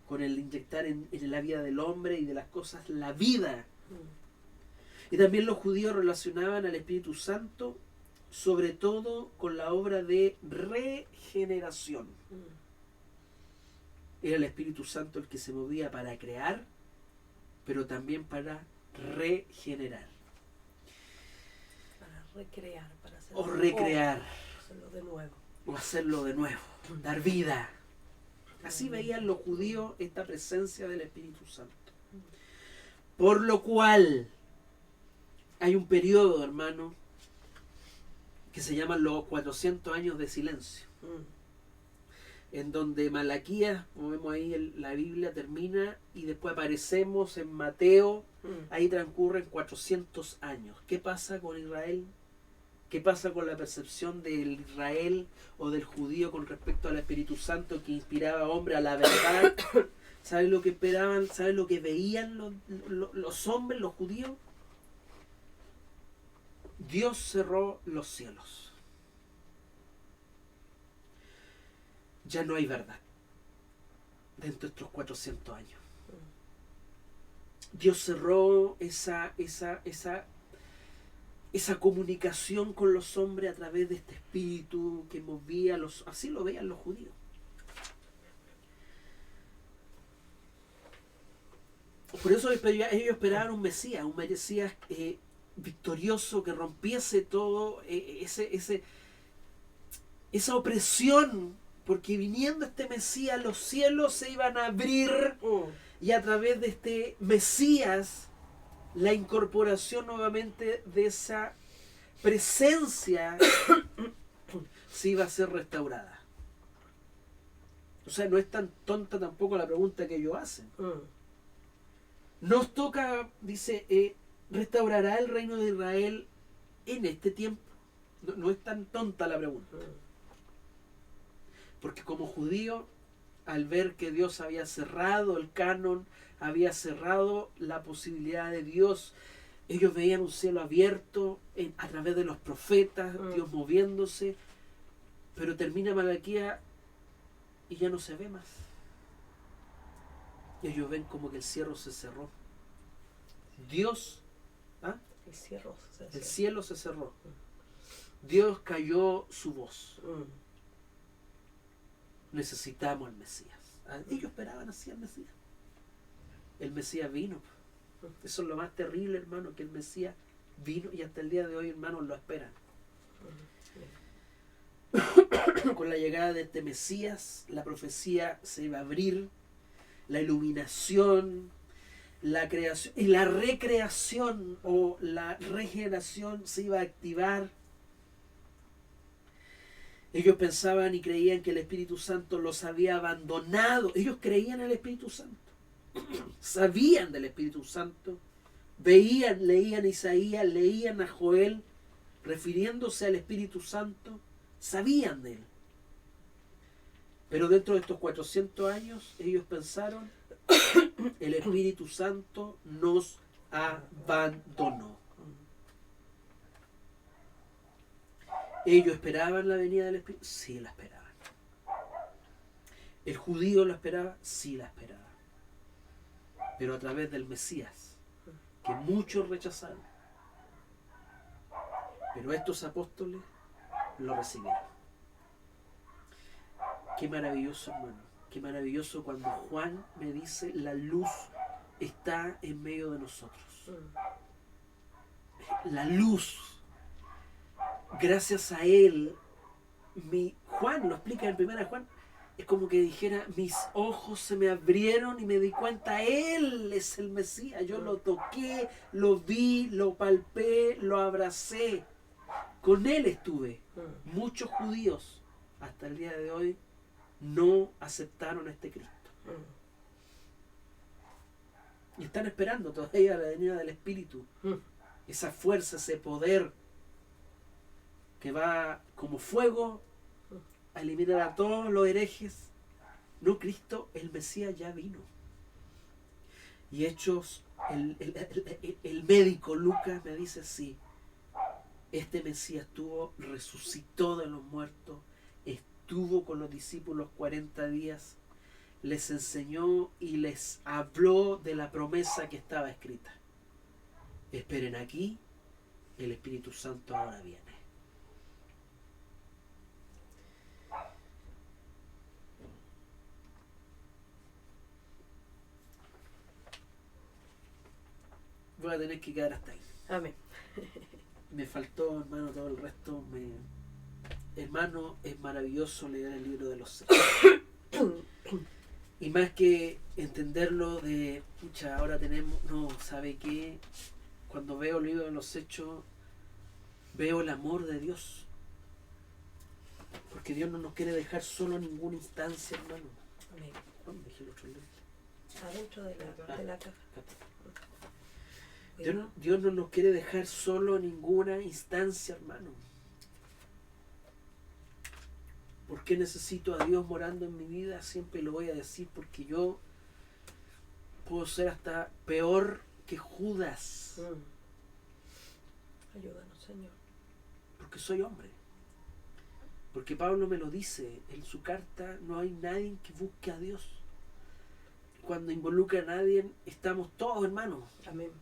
con el inyectar en la vida del hombre y de las cosas la vida. Y también los judíos relacionaban al Espíritu Santo sobre todo con la obra de regeneración. Era el Espíritu Santo el que se movía para crear, pero también para regenerar. Para recrear, para hacerlo, o recrear, hacerlo de nuevo. O hacerlo de nuevo, dar vida. Así veían los judíos esta presencia del Espíritu Santo. Por lo cual hay un periodo, hermano, que se llaman los 400 años de silencio, en donde Malaquías, como vemos ahí en la Biblia, termina y después aparecemos en Mateo. Ahí transcurren 400 años. ¿Qué pasa con Israel? ¿Qué pasa con la percepción del Israel o del judío con respecto al Espíritu Santo que inspiraba a hombre a la verdad? ¿Sabes lo que esperaban? ¿Sabes lo que veían los hombres, los judíos? Dios cerró los cielos. Ya no hay verdad dentro de estos 400 años. Dios cerró esa comunicación con los hombres a través de este espíritu que movía así lo veían los judíos. Por eso ellos esperaban un Mesías victorioso que rompiese todo esa opresión, porque viniendo este Mesías los cielos se iban a abrir y a través de este Mesías la incorporación nuevamente de esa presencia se iba a ser restaurada. O sea, no es tan tonta tampoco la pregunta que ellos hacen. Nos toca, dice, ¿restaurará el reino de Israel en este tiempo? No es tan tonta la pregunta. Porque como judío, al ver que Dios había cerrado el canon, había cerrado la posibilidad de Dios, ellos veían un cielo abierto a través de los profetas, Dios moviéndose, pero termina Malaquías y ya no se ve más. Y ellos ven como que el cielo se cerró. Dios, el cielo se cerró. Dios cayó su voz. Necesitamos al Mesías. Ellos esperaban así al Mesías. El Mesías vino. Eso es lo más terrible, hermano, que el Mesías vino y hasta el día de hoy, hermanos, lo esperan. Con la llegada de este Mesías, la profecía se iba a abrir, la iluminación, la creación y la recreación o la regeneración se iba a activar. Ellos pensaban y creían que el Espíritu Santo los había abandonado. Ellos creían en el Espíritu Santo. Sabían del Espíritu Santo. Veían, leían Isaías, leían a Joel, refiriéndose al Espíritu Santo. Sabían de él. Pero dentro de estos 400 años, ellos pensaron, el Espíritu Santo nos abandonó. ¿Ellos esperaban la venida del Espíritu? Sí, la esperaban. ¿El judío la esperaba? Sí, la esperaba. Pero a través del Mesías, que muchos rechazaron. Pero estos apóstoles lo recibieron. Qué maravilloso, hermano. Qué maravilloso cuando Juan me dice, la luz está en medio de nosotros. La luz. Gracias a él, Juan lo explica en 1 Juan, es como que dijera, mis ojos se me abrieron y me di cuenta, él es el Mesías. Yo lo toqué, lo vi, lo palpé, lo abracé. Con él estuve. Muchos judíos hasta el día de hoy no aceptaron a este Cristo. Y están esperando todavía la venida del Espíritu. Esa fuerza, ese poder que va como fuego a eliminar a todos los herejes. No, Cristo, el Mesías ya vino. Y Hechos, el médico Lucas me dice, sí, este Mesías resucitó de los muertos, estuvo con los discípulos 40 días, les enseñó y les habló de la promesa que estaba escrita. Esperen aquí, el Espíritu Santo ahora viene. Voy a tener que quedar hasta ahí. Amén. Me faltó, hermano, todo el resto. Hermano, es maravilloso leer el libro de los Hechos. Y más que entenderlo de, pucha, ahora tenemos, no, ¿sabe qué? Cuando veo el libro de los Hechos, veo el amor de Dios. Porque Dios no nos quiere dejar solo en ninguna instancia, hermano. Amén. ¿Dónde dejé el otro libro? Adentro de la caja. Dios no nos quiere dejar solo en ninguna instancia, hermano. ¿Por qué necesito a Dios morando en mi vida? Siempre lo voy a decir, porque yo puedo ser hasta peor que Judas. Ayúdanos, Señor. Porque soy hombre. Porque Pablo me lo dice en su carta, no hay nadie que busque a Dios. Cuando involucra a nadie, estamos todos hermanos. Amén.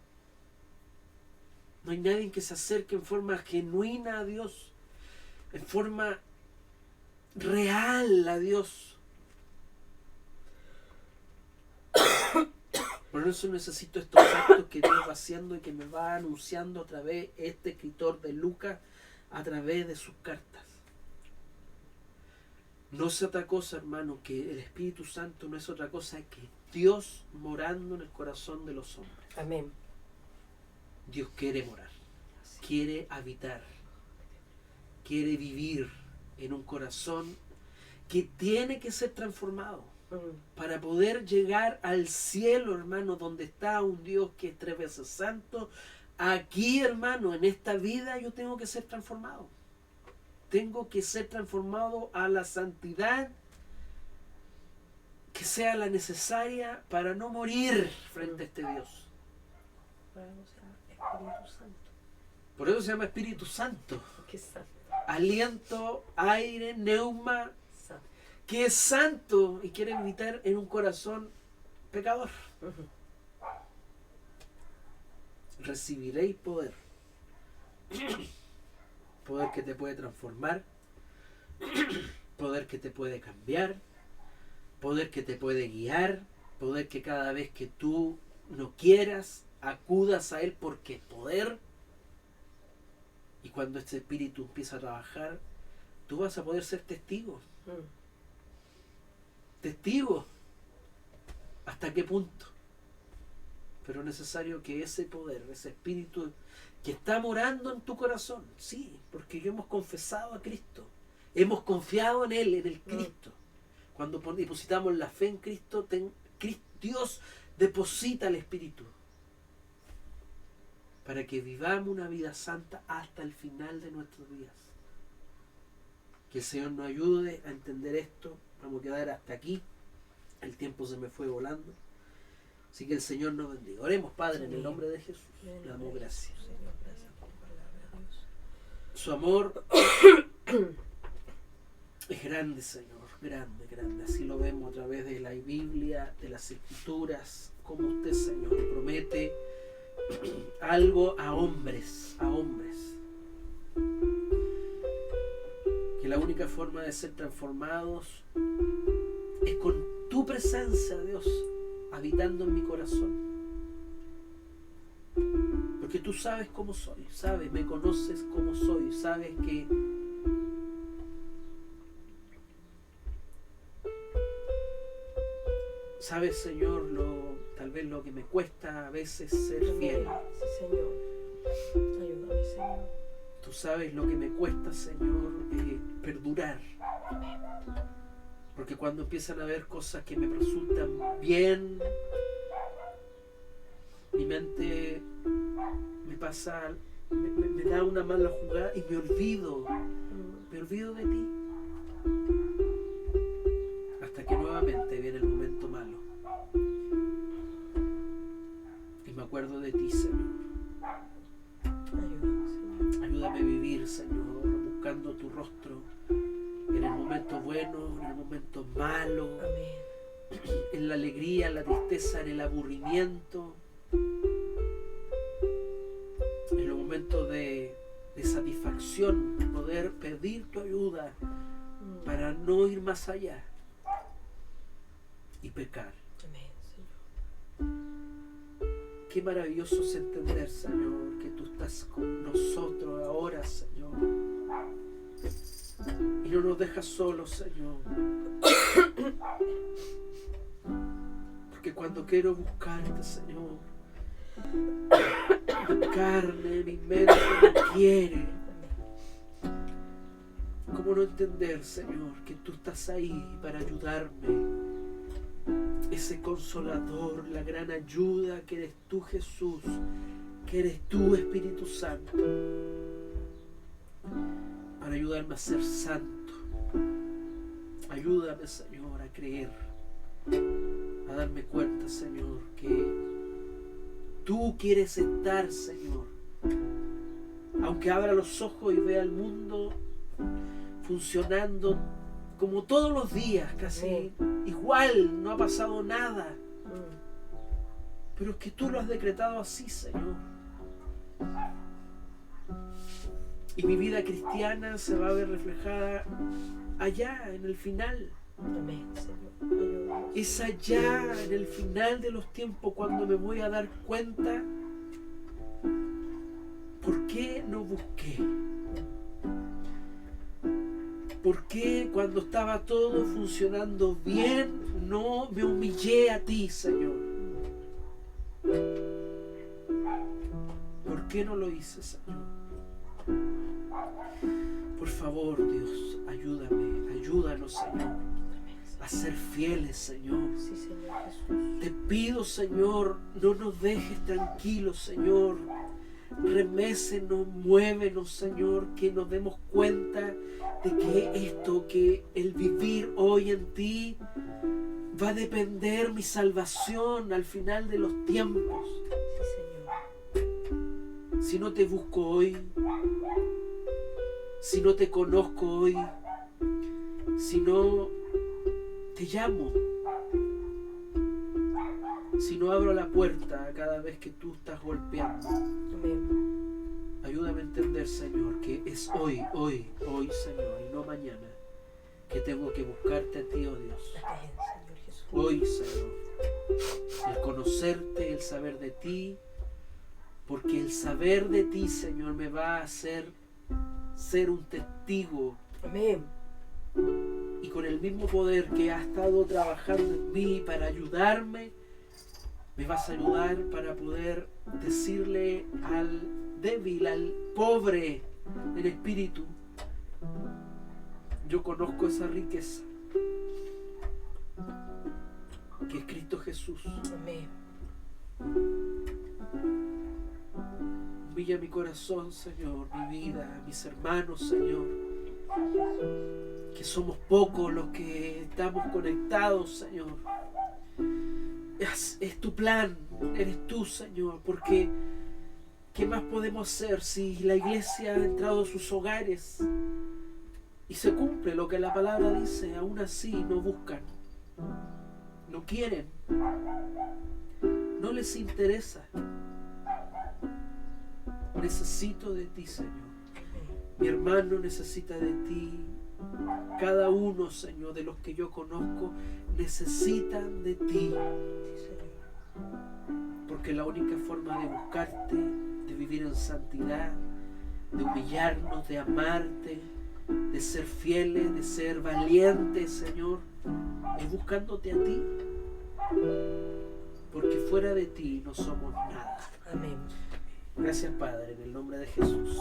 No hay nadie que se acerque en forma genuina a Dios, en forma real a Dios. Por eso necesito estos actos que Dios va haciendo y que me va anunciando a través de este escritor de Lucas, a través de sus cartas. No es otra cosa, hermano, que el Espíritu Santo no es otra cosa que Dios morando en el corazón de los hombres. Amén. Dios quiere morar, quiere habitar, quiere vivir en un corazón que tiene que ser transformado para poder llegar al cielo, hermano, donde está un Dios que es 3 veces santo. Aquí, hermano, en esta vida yo tengo que ser transformado. Tengo que ser transformado a la santidad que sea la necesaria para no morir frente a este Dios. Espíritu Santo. Por eso se llama Espíritu Santo. Qué santo. Aliento, aire, neuma, Santo. que es santo y quiere habitar en un corazón pecador. Recibiréis poder. Poder que te puede transformar. Poder que te puede cambiar. Poder que te puede guiar. Poder que cada vez que tú no quieras, acudas a Él porque es poder. Y cuando este espíritu empieza a trabajar, tú vas a poder ser testigo. Testigo. ¿Hasta qué punto? Pero es necesario que ese poder, ese espíritu que está morando en tu corazón, sí, porque yo hemos confesado a Cristo, hemos confiado en Él, en el Cristo. Cuando depositamos la fe en Cristo, Dios deposita el Espíritu para que vivamos una vida santa hasta el final de nuestros días. Que el Señor nos ayude a entender esto. Vamos a quedar hasta aquí. El tiempo se me fue volando. Así que el Señor nos bendiga. Oremos, Padre, en el nombre de Jesús. Le damos gracias. Su amor es grande, Señor. Grande, grande. Así lo vemos a través de la Biblia, de las Escrituras. Como usted, Señor, promete algo a hombres. Que la única forma de ser transformados es con tu presencia, Dios, habitando en mi corazón. Porque tú sabes cómo soy, sabes, me conoces como soy, sabes que sabes, Señor, tal vez lo que me cuesta a veces ser fiel. Sí, Señor. Ayúdame, Señor. Tú sabes lo que me cuesta, Señor, perdurar. Porque cuando empiezan a haber cosas que me resultan bien, mi mente me da una mala jugada y me olvido de ti. Hasta que nuevamente viene el momento malo. Y me acuerdo de ti, Señor. Ayúdame a vivir, Señor, buscando tu rostro. En el momento bueno, en el momento malo. Amén. En la alegría, en la tristeza, en el aburrimiento. En los momentos de satisfacción, poder pedir tu ayuda para no ir más allá y pecar. Amén, Señor. Qué maravilloso es entender, Señor, que tú estás con nosotros ahora, Señor. Y no nos dejas solos, Señor. Porque cuando quiero buscarte, Señor, mi carne, mi mente no quiere. ¿Cómo no entender, Señor, que tú estás ahí para ayudarme? Ese consolador, la gran ayuda que eres tú, Jesús, que eres tú, Espíritu Santo, para ayudarme a ser santo. Ayúdame, Señor, a creer, a darme cuenta, Señor, que tú quieres estar, Señor. Aunque abra los ojos y vea el mundo funcionando como todos los días, casi igual, no ha pasado nada. Pero es que tú lo has decretado así, Señor. Y mi vida cristiana se va a ver reflejada allá, en el final. Amén, Señor. Es allá, en el final de los tiempos, cuando me voy a dar cuenta por qué no busqué. ¿Por qué cuando estaba todo funcionando bien no me humillé a ti, Señor? ¿Por qué no lo hice, Señor? Por favor, Dios, ayúdanos, Señor, a ser fieles, Señor. Sí, Señor Jesús. Te pido, Señor, no nos dejes tranquilos, Señor. Remécenos, muévenos, Señor, que nos demos cuenta de que el vivir hoy en ti, va a depender mi salvación al final de los tiempos. Sí, Señor. Si no te busco hoy, si no te conozco hoy, si no te llamo, si no abro la puerta cada vez que tú estás golpeando. Amén. Ayúdame a entender, Señor, que es hoy, Señor, y no mañana, que tengo que buscarte a ti, oh Dios. Amén, Señor Jesús. Hoy, Señor, el conocerte, el saber de ti, porque el saber de ti, Señor, me va a hacer ser un testigo. Amén. Y con el mismo poder que ha estado trabajando en mí para ayudarme, Me vas a ayudar para poder decirle al débil, al pobre en espíritu: yo conozco esa riqueza que es Cristo Jesús. Amén. Humilla mi corazón, Señor, mi vida, mis hermanos, Señor, que somos pocos los que estamos conectados, Señor. Es tu plan, eres tú, Señor, porque ¿qué más podemos hacer si la iglesia ha entrado a sus hogares y se cumple lo que la palabra dice? Aún así no buscan, no quieren, no les interesa. Necesito de ti, Señor. Mi hermano necesita de ti. Cada uno, Señor, de los que yo conozco necesitan de ti. Porque la única forma de buscarte, de vivir en santidad, de humillarnos, de amarte, de ser fieles, de ser valientes, Señor, es buscándote a ti. Porque fuera de ti no somos nada. Amén. Gracias, Padre, en el nombre de Jesús.